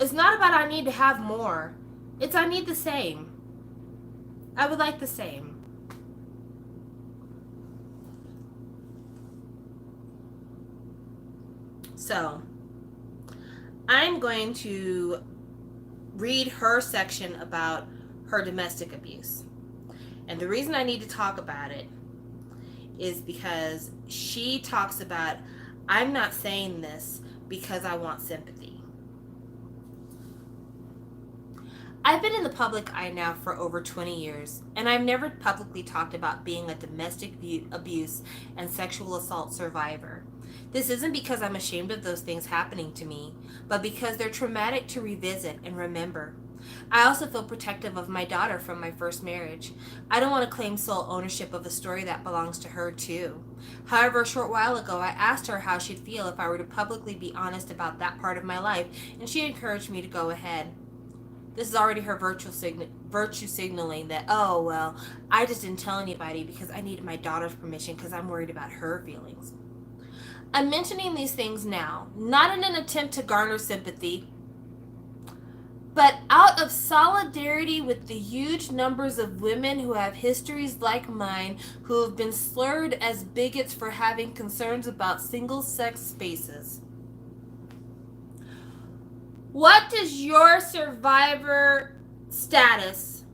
It's not about I need to have more. It's I need the same. I would like the same. So, I'm going to read her section about her domestic abuse. And the reason I need to talk about it is because she talks about, I'm not saying this because I want sympathy. I've been in the public eye now for over 20 years, and I've never publicly talked about being a domestic abuse and sexual assault survivor. This isn't because I'm ashamed of those things happening to me, but because they're traumatic to revisit and remember. I also feel protective of my daughter from my first marriage. I don't want to claim sole ownership of a story that belongs to her too. However, a short while ago, I asked her how she'd feel if I were to publicly be honest about that part of my life, and she encouraged me to go ahead. This is already her virtue signaling that, oh, well, I just didn't tell anybody because I needed my daughter's permission because I'm worried about her feelings. I'm mentioning these things now, not in an attempt to garner sympathy, but out of solidarity with the huge numbers of women who have histories like mine who have been slurred as bigots for having concerns about single-sex spaces. What does your survivor status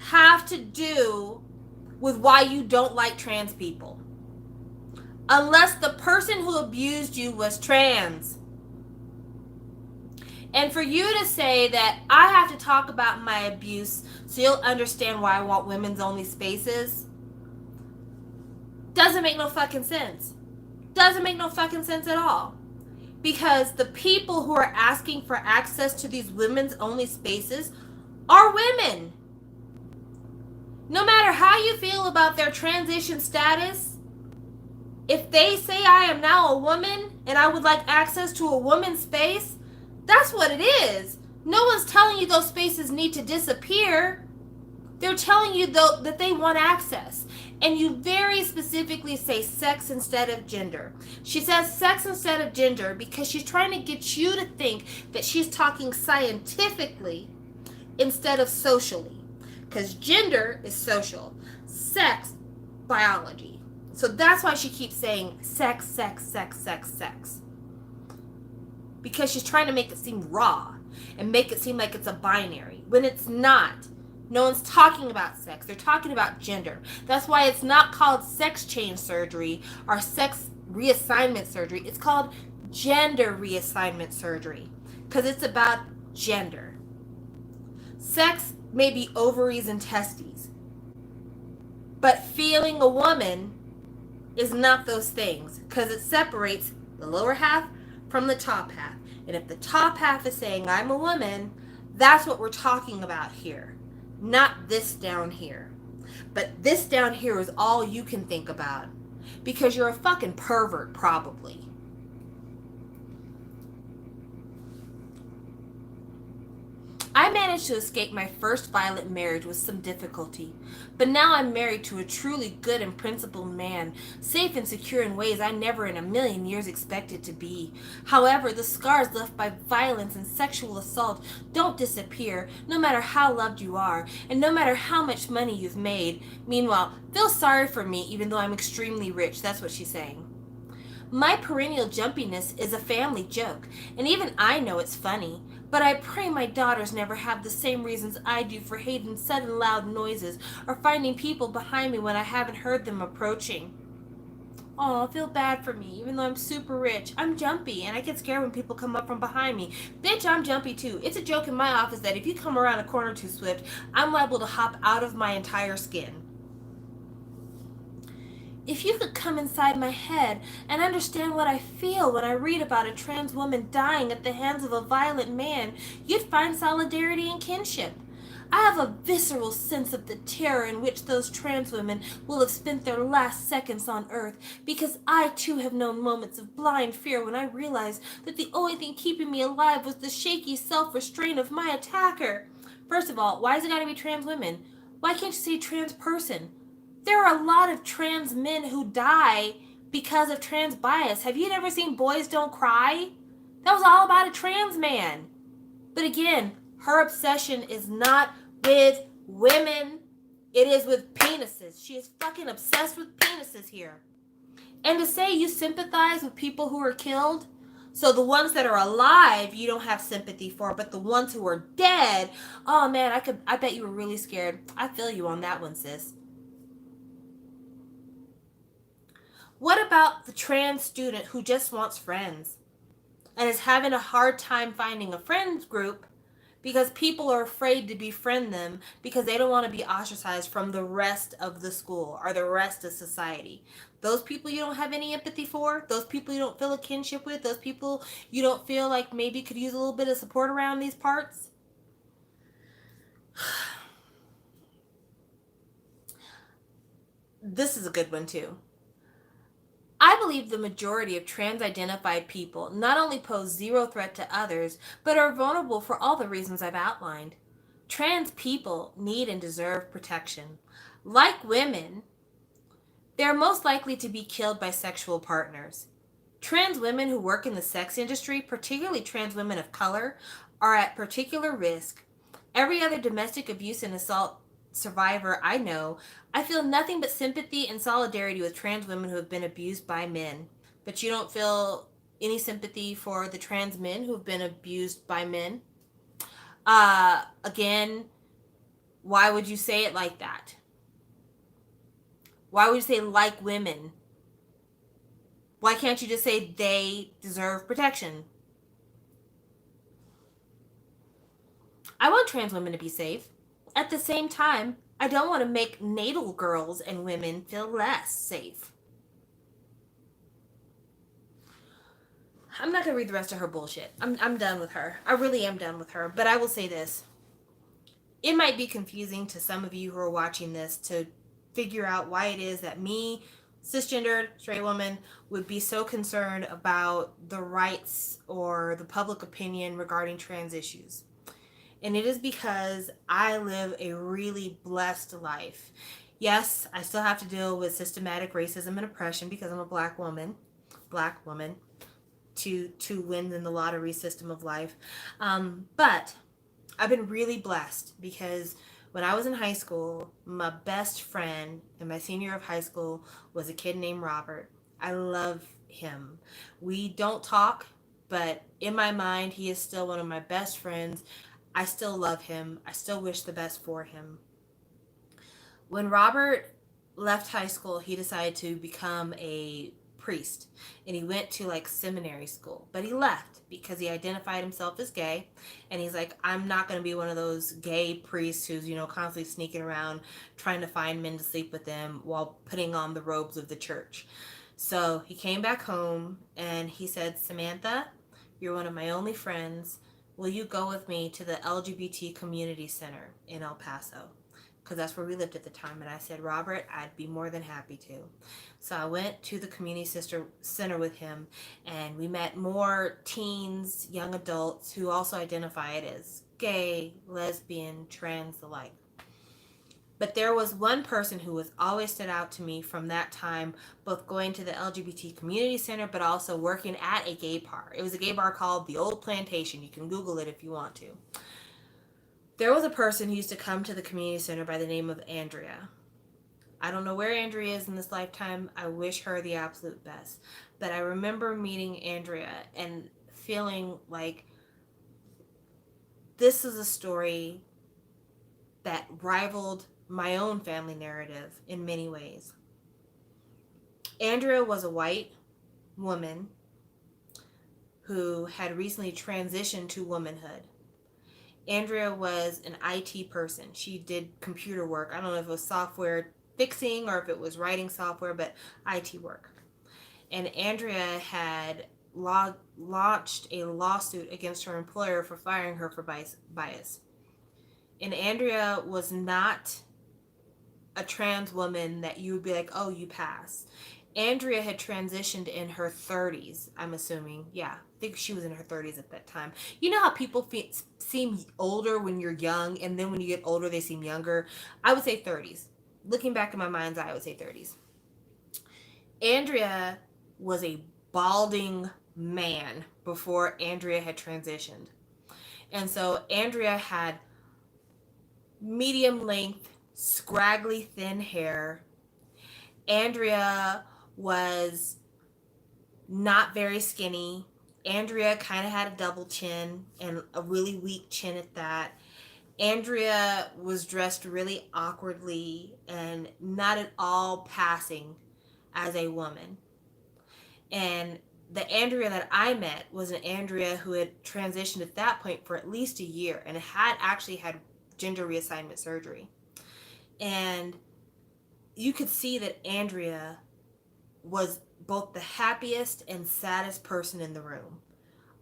have to do with why you don't like trans people? Unless the person who abused you was trans. And for you to say that I have to talk about my abuse so you'll understand why I want women's only spaces doesn't make no fucking sense. Doesn't make no fucking sense at all. Because the people who are asking for access to these women's only spaces are women. No matter how you feel about their transition status, if they say I am now a woman and I would like access to a woman's space, that's what it is. No one's telling you those spaces need to disappear. They're telling you though that they want access. And you very specifically say sex instead of gender. She says sex instead of gender because she's trying to get you to think that she's talking scientifically instead of socially. Because gender is social, sex, biology. So that's why she keeps saying sex, sex, sex, sex, sex. Because she's trying to make it seem raw and make it seem like it's a binary when it's not. No one's talking about sex. They're talking about gender. That's why it's not called sex change surgery or sex reassignment surgery. It's called gender reassignment surgery because it's about gender. Sex may be ovaries and testes, but feeling a woman is not those things because it separates the lower half from the top half. And if the top half is saying I'm a woman, that's what we're talking about here. Not this down here. But this down here is all you can think about. Because you're a fucking pervert, probably. I managed to escape my first violent marriage with some difficulty, but now I'm married to a truly good and principled man, safe and secure in ways I never in a million years expected to be. However, the scars left by violence and sexual assault don't disappear, no matter how loved you are, and no matter how much money you've made. Meanwhile, feel sorry for me even though I'm extremely rich. That's what she's saying. My perennial jumpiness is a family joke, and even I know it's funny. But I pray my daughters never have the same reasons I do for hating sudden loud noises or finding people behind me when I haven't heard them approaching. Oh, I feel bad for me, even though I'm super rich. I'm jumpy, and I get scared when people come up from behind me. Bitch, I'm jumpy too. It's a joke in my office that if you come around a corner too swift, I'm liable to hop out of my entire skin. If you could come inside my head and understand what I feel when I read about a trans woman dying at the hands of a violent man, you'd find solidarity and kinship. I have a visceral sense of the terror in which those trans women will have spent their last seconds on Earth, because I too have known moments of blind fear when I realized that the only thing keeping me alive was the shaky self-restraint of my attacker. First of all, why has it got to be trans women? Why can't you say trans person? There are a lot of trans men who die because of trans bias. Have you never seen Boys Don't Cry? That was all about a trans man. But again, her obsession is not with women. It is with penises. She is fucking obsessed with penises here. And to say you sympathize with people who are killed, so the ones that are alive you don't have sympathy for, but the ones who are dead, oh man, I bet you were really scared. I feel you on that one, sis. What about the trans student who just wants friends and is having a hard time finding a friends group because people are afraid to befriend them because they don't want to be ostracized from the rest of the school or the rest of society? Those people you don't have any empathy for, those people you don't feel a kinship with, those people you don't feel like maybe could use a little bit of support around these parts. This is a good one too. I believe the majority of trans-identified people not only pose zero threat to others, but are vulnerable for all the reasons I've outlined. Trans people need and deserve protection. Like women, they're most likely to be killed by sexual partners. Trans women who work in the sex industry, particularly trans women of color, are at particular risk. Every other domestic abuse and assault survivor I know, I feel nothing but sympathy and solidarity with trans women who have been abused by men. But you don't feel any sympathy for the trans men who have been abused by men? Again, why would you say it like that? Why would you say like women? Why can't you just say they deserve protection? I want trans women to be safe. At the same time, I don't want to make natal girls and women feel less safe. I'm not going to read the rest of her bullshit. I'm done with her. I really am done with her. But I will say this. It might be confusing to some of you who are watching this to figure out why it is that me, cisgendered straight woman, would be so concerned about the rights or the public opinion regarding trans issues. And it is because I live a really blessed life. Yes, I still have to deal with systematic racism and oppression because I'm a black woman. Two wins in the lottery system of life. But I've been really blessed because when I was in high school, my best friend in my senior year of high school was a kid named Robert. I love him. We don't talk, but in my mind, he is still one of my best friends. I still love him. I still wish the best for him. When Robert left high school, he decided to become a priest, and he went to like seminary school, but he left because he identified himself as gay, and he's like, I'm not going to be one of those gay priests who's, constantly sneaking around trying to find men to sleep with them while putting on the robes of the church. So he came back home and he said, Samantha, you're one of my only friends. Will you go with me to the LGBT community center in El Paso? Because that's where we lived at the time. And I said, Robert, I'd be more than happy to. So I went to the community center with him, and we met more teens, young adults who also identified as gay, lesbian, trans, the like. But there was one person who was always stood out to me from that time, both going to the LGBT community center, but also working at a gay bar. It was a gay bar called The Old Plantation. You can Google it if you want to. There was a person who used to come to the community center by the name of Andrea. I don't know where Andrea is in this lifetime. I wish her the absolute best. But I remember meeting Andrea and feeling like this is a story that rivaled my own family narrative in many ways. Andrea was a white woman who had recently transitioned to womanhood. Andrea was an IT person. She did computer work. I don't know if it was software fixing or if it was writing software, but IT work. And Andrea had launched a lawsuit against her employer for firing her for bias. And Andrea was not a trans woman that you would be like, oh, you pass. Andrea had transitioned in her 30s, I'm assuming. Yeah, I think she was in her 30s at that time. You know how people seem older when you're young, and then when you get older, they seem younger? I would say 30s. Looking back in my mind's eye, I would say 30s. Andrea was a balding man before Andrea had transitioned. And so Andrea had medium length, scraggly, thin hair. Andrea was not very skinny. Andrea kind of had a double chin and a really weak chin at that. Andrea was dressed really awkwardly and not at all passing as a woman. And the Andrea that I met was an Andrea who had transitioned at that point for at least a year and had actually had gender reassignment surgery. And you could see that Andrea was both the happiest and saddest person in the room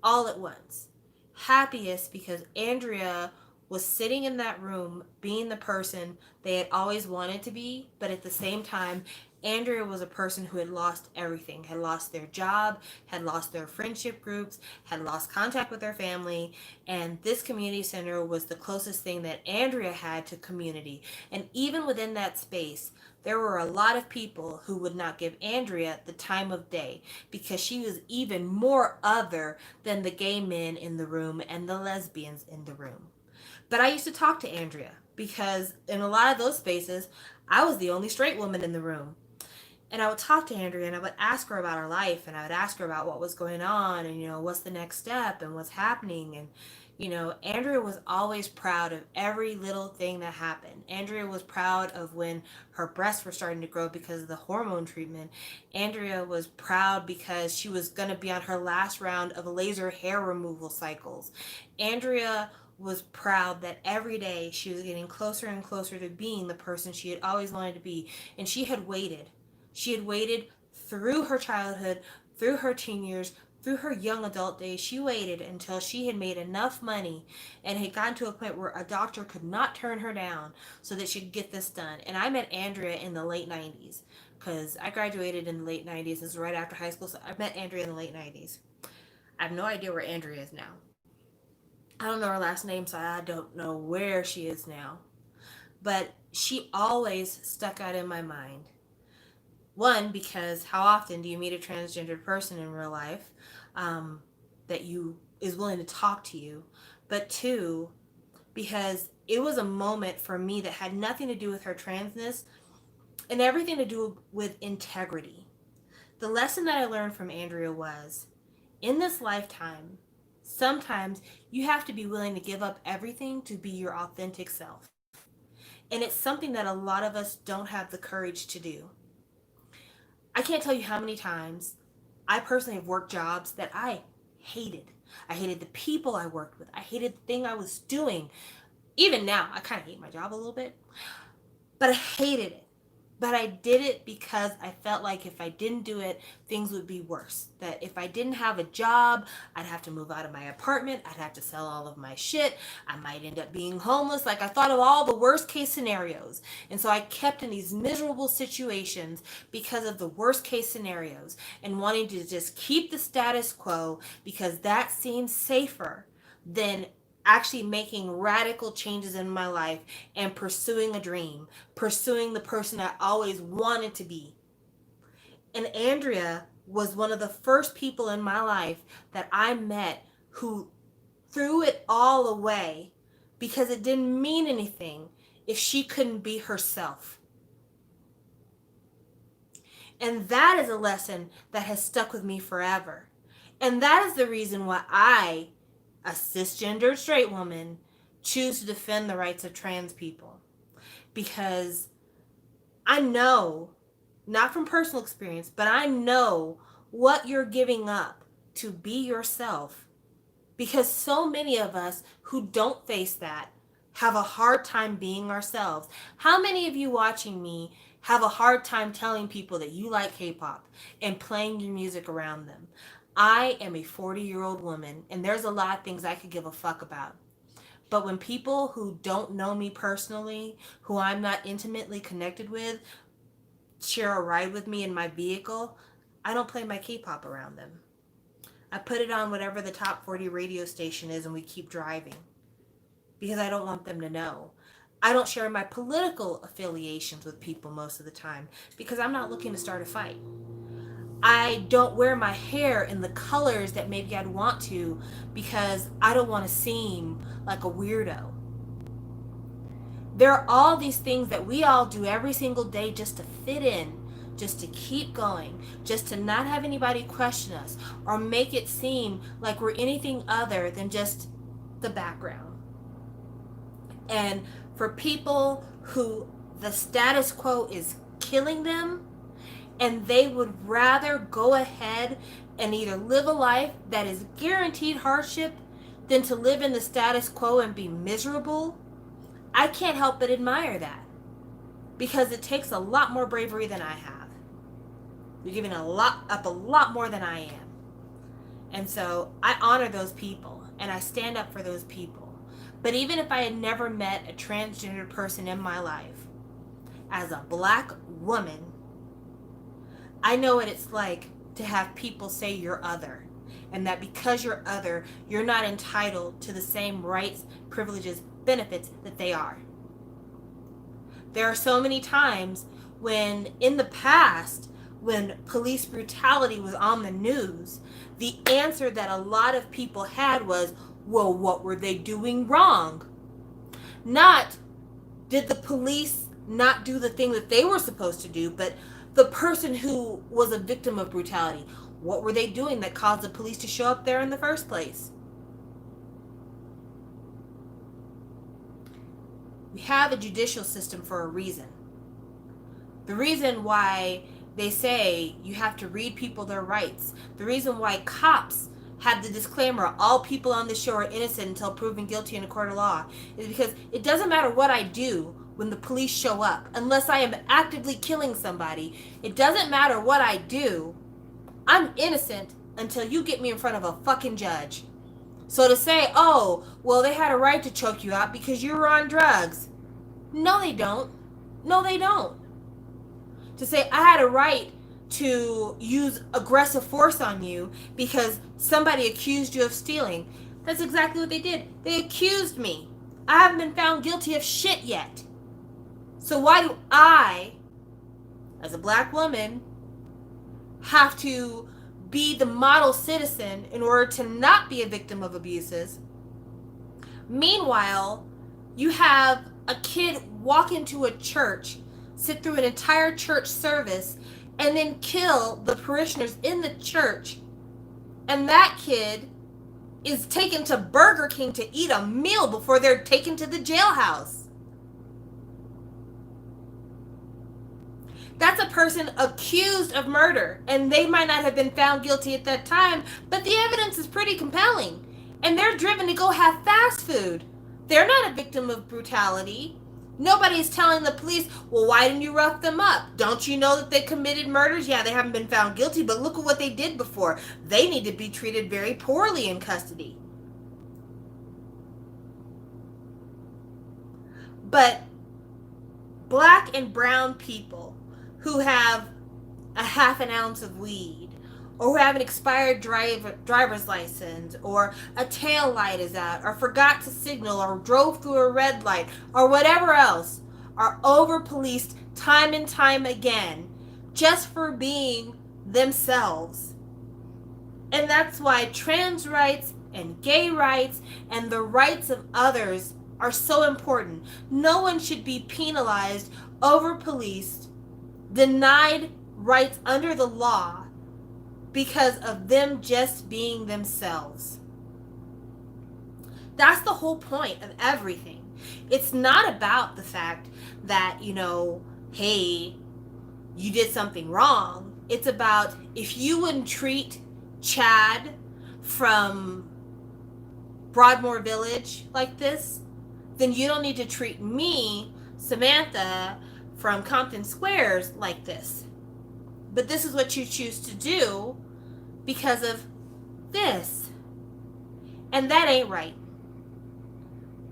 all at once. Happiest because Andrea was sitting in that room being the person they had always wanted to be, but at the same time, Andrea was a person who had lost everything, had lost their job, had lost their friendship groups, had lost contact with their family, and this community center was the closest thing that Andrea had to community. And even within that space, there were a lot of people who would not give Andrea the time of day because she was even more other than the gay men in the room and the lesbians in the room. But I used to talk to Andrea because in a lot of those spaces, I was the only straight woman in the room. And I would talk to Andrea and I would ask her about her life and I would ask her about what was going on and, what's the next step and what's happening. And, Andrea was always proud of every little thing that happened. Andrea was proud of when her breasts were starting to grow because of the hormone treatment. Andrea was proud because she was going to be on her last round of laser hair removal cycles. Andrea was proud that every day she was getting closer and closer to being the person she had always wanted to be. And she had waited. She had waited through her childhood, through her teen years, through her young adult days. She waited until she had made enough money and had gotten to a point where a doctor could not turn her down so that she could get this done. And I met Andrea in the late 90s because I graduated in the late 90s. This was right after high school, so I met Andrea in the late 90s. I have no idea where Andrea is now. I don't know her last name, so I don't know where she is now. But she always stuck out in my mind. One, because how often do you meet a transgendered person in real life that you is willing to talk to you? But two, because it was a moment for me that had nothing to do with her transness and everything to do with integrity. The lesson that I learned from Andrea was in this lifetime, sometimes you have to be willing to give up everything to be your authentic self. And it's something that a lot of us don't have the courage to do. I can't tell you how many times I personally have worked jobs that I hated. I hated the people I worked with. I hated the thing I was doing. Even now, I kind of hate my job a little bit, but I hated it. But I did it because I felt like if I didn't do it, things would be worse. That if I didn't have a job, I'd have to move out of my apartment. I'd have to sell all of my shit. I might end up being homeless. Like I thought of all the worst case scenarios. And so I kept in these miserable situations because of the worst case scenarios and wanting to just keep the status quo because that seemed safer than actually making radical changes in my life and pursuing a dream, pursuing the person I always wanted to be. And Andrea was one of the first people in my life that I met who threw it all away because it didn't mean anything if she couldn't be herself. And that is a lesson that has stuck with me forever. And that is the reason why I, a cisgendered straight woman, choose to defend the rights of trans people. Because I know, not from personal experience, but I know what you're giving up to be yourself. Because so many of us who don't face that have a hard time being ourselves. How many of you watching me have a hard time telling people that you like K-pop and playing your music around them? I am a 40-year-old woman and there's a lot of things I could give a fuck about. But when people who don't know me personally, who I'm not intimately connected with, share a ride with me in my vehicle, I don't play my K-pop around them. I put it on whatever the top 40 radio station is and we keep driving because I don't want them to know. I don't share my political affiliations with people most of the time because I'm not looking to start a fight. I don't wear my hair in the colors that maybe I'd want to because I don't want to seem like a weirdo. There are all these things that we all do every single day just to fit in, just to keep going, just to not have anybody question us or make it seem like we're anything other than just the background. And for people who the status quo is killing them and they would rather go ahead and either live a life that is guaranteed hardship than to live in the status quo and be miserable, I can't help but admire that because it takes a lot more bravery than I have. You're giving up a lot more than I am. And so I honor those people and I stand up for those people. But even if I had never met a transgender person in my life, as a black woman, I know what it's like to have people say you're other. And that because you're other, you're not entitled to the same rights, privileges, benefits that they are. There are so many times when in the past, when police brutality was on the news, the answer that a lot of people had was, well, what were they doing wrong? Not, did the police not do the thing that they were supposed to do, but the person who was a victim of brutality, what were they doing that caused the police to show up there in the first place? We have a judicial system for a reason. The reason why they say you have to read people their rights, the reason why cops have the disclaimer, all people on this show are innocent until proven guilty in a court of law, is because it doesn't matter what I do when the police show up, unless I am actively killing somebody. It doesn't matter what I do. I'm innocent until you get me in front of a fucking judge. So to say, oh, well, they had a right to choke you out because you were on drugs. No, they don't. No, they don't. To say I had a right to use aggressive force on you because somebody accused you of stealing. That's exactly what they did. They accused me. I haven't been found guilty of shit yet. So why do I, as a black woman, have to be the model citizen in order to not be a victim of abuses? Meanwhile, you have a kid walk into a church, sit through an entire church service, and then kill the parishioners in the church. And that kid is taken to Burger King to eat a meal before they're taken to the jailhouse. That's a person accused of murder, and they might not have been found guilty at that time, but the evidence is pretty compelling. And they're driven to go have fast food. They're not a victim of brutality. Nobody's telling the police, well, why didn't you rough them up? Don't you know that they committed murders? Yeah, they haven't been found guilty, but look at what they did before. They need to be treated very poorly in custody. But black and brown people who have a half an ounce of weed, or who have an expired driver's license, or a tail light is out, or forgot to signal, or drove through a red light, or whatever else, are over-policed time and time again just for being themselves. And that's why trans rights and gay rights and the rights of others are so important. No one should be penalized, over-policed, denied rights under the law because of them just being themselves. That's the whole point of everything. It's not about the fact that, hey, you did something wrong. It's about, if you wouldn't treat Chad from Broadmoor Village like this, then you don't need to treat me, Samantha, from Compton Squares like this. But this is what you choose to do because of this. And that ain't right.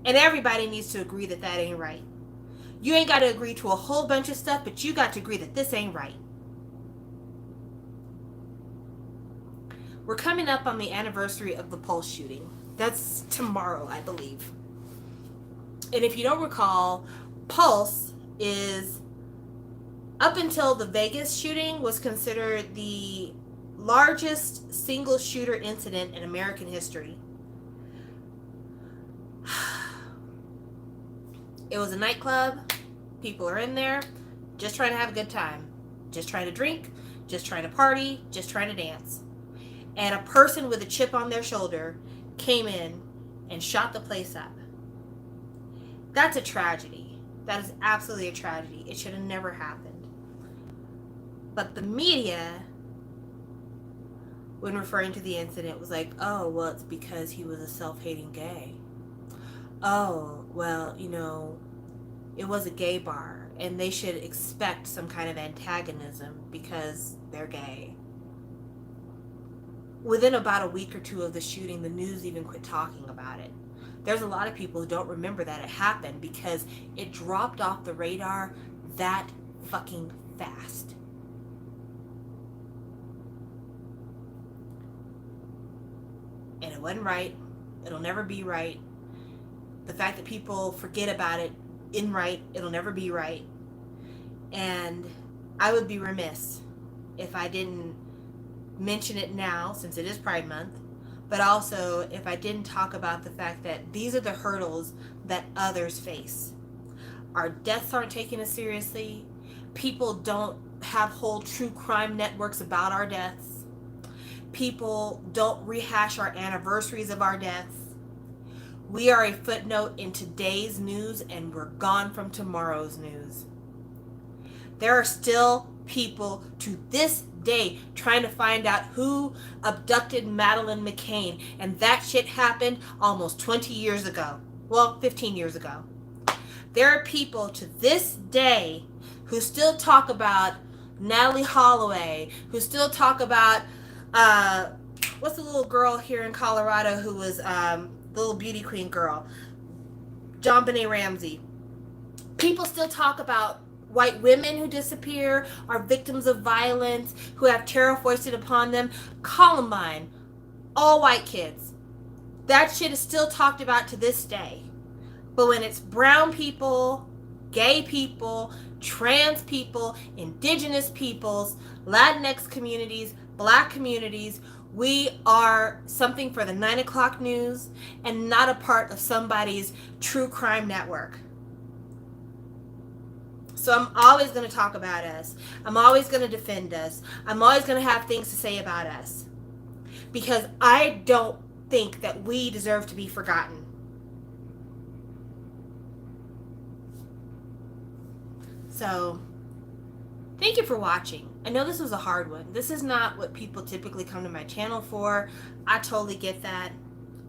And everybody needs to agree that that ain't right. You ain't got to agree to a whole bunch of stuff, but you got to agree that this ain't right. We're coming up on the anniversary of the Pulse shooting. That's tomorrow, I believe. And if you don't recall, Pulse is, up until the Vegas shooting, was considered the largest single shooter incident in American history. It was a nightclub. People are in there just trying to have a good time, just trying to drink, just trying to party, just trying to dance. And a person with a chip on their shoulder came in and shot the place up. That's a tragedy. That is absolutely a tragedy. It should have never happened. But the media, when referring to the incident, was like, oh, well, it's because he was a self-hating gay. Oh, well, it was a gay bar, and they should expect some kind of antagonism because they're gay. Within about a week or two of the shooting, the news even quit talking about it. There's a lot of people who don't remember that it happened because it dropped off the radar that fucking fast. And it wasn't right. It'll never be right. The fact that people forget about it isn't right. It'll never be right. And I would be remiss if I didn't mention it now, since it is Pride Month, but also if I didn't talk about the fact that these are the hurdles that others face. Our deaths aren't taken as seriously. People don't have whole true crime networks about our deaths. People don't rehash our anniversaries of our deaths. We are a footnote in today's news, and we're gone from tomorrow's news. There are still people to this day trying to find out who abducted Madeleine McCann, and that shit happened almost 20 years ago. Well, 15 years ago. There are people to this day who still talk about Natalie Holloway, who still talk about what's the little girl here in Colorado who was the little beauty queen girl, JonBenet Ramsey. People still talk about white women who disappear, are victims of violence, who have terror foisted upon them. Columbine, all white kids. That shit is still talked about to this day. But when it's brown people, gay people, trans people, indigenous peoples, Latinx communities, black communities, we are something for the 9 o'clock news and not a part of somebody's true crime network. So I'm always going to talk about us. I'm always going to defend us. I'm always going to have things to say about us. Because I don't think that we deserve to be forgotten. So, thank you for watching. I know this was a hard one. This is not what people typically come to my channel for. I totally get that.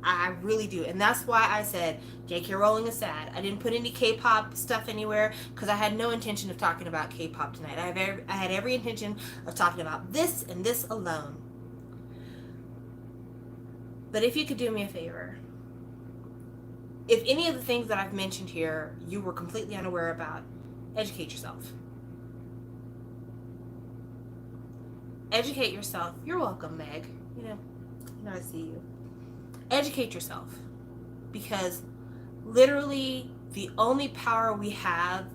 I really do. And that's why I said J.K. Rowling is sad. I didn't put any K-pop stuff anywhere because I had no intention of talking about K-pop tonight. I had every intention of talking about this and this alone. But if you could do me a favor, if any of the things that I've mentioned here you were completely unaware about, educate yourself. Educate yourself. You're welcome, Meg. You know I see you. Educate yourself, because literally the only power we have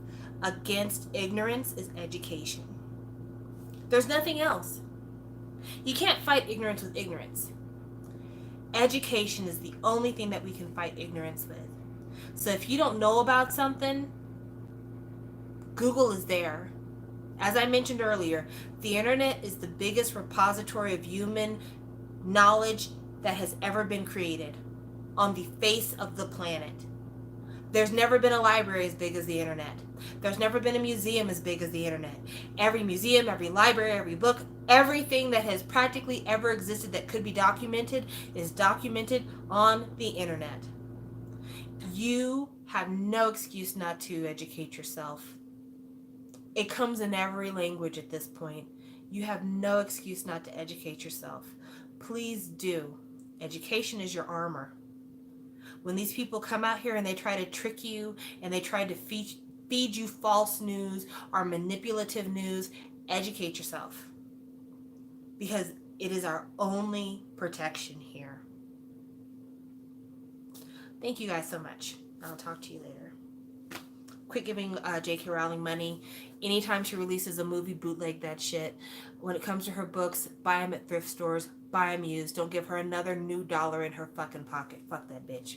against ignorance is education. There's nothing else. You can't fight ignorance with ignorance. Education is the only thing that we can fight ignorance with. So if you don't know about something, Google is there. As I mentioned earlier, the internet is the biggest repository of human knowledge that has ever been created on the face of the planet. There's never been a library as big as the internet. There's never been a museum as big as the internet. Every museum, every library, every book, everything that has practically ever existed that could be documented is documented on the internet. You have no excuse not to educate yourself. It comes in every language at this point. You have no excuse not to educate yourself. Please do. Education is your armor. When these people come out here and they try to trick you and they try to feed you false news or manipulative news, educate yourself, because it is our only protection here. Thank you guys so much. I'll talk to you later. Quit giving J.K. Rowling money. Anytime she releases a movie, bootleg that shit. When it comes to her books, buy them at thrift stores. Buy them used. Don't give her another new dollar in her fucking pocket. Fuck that bitch.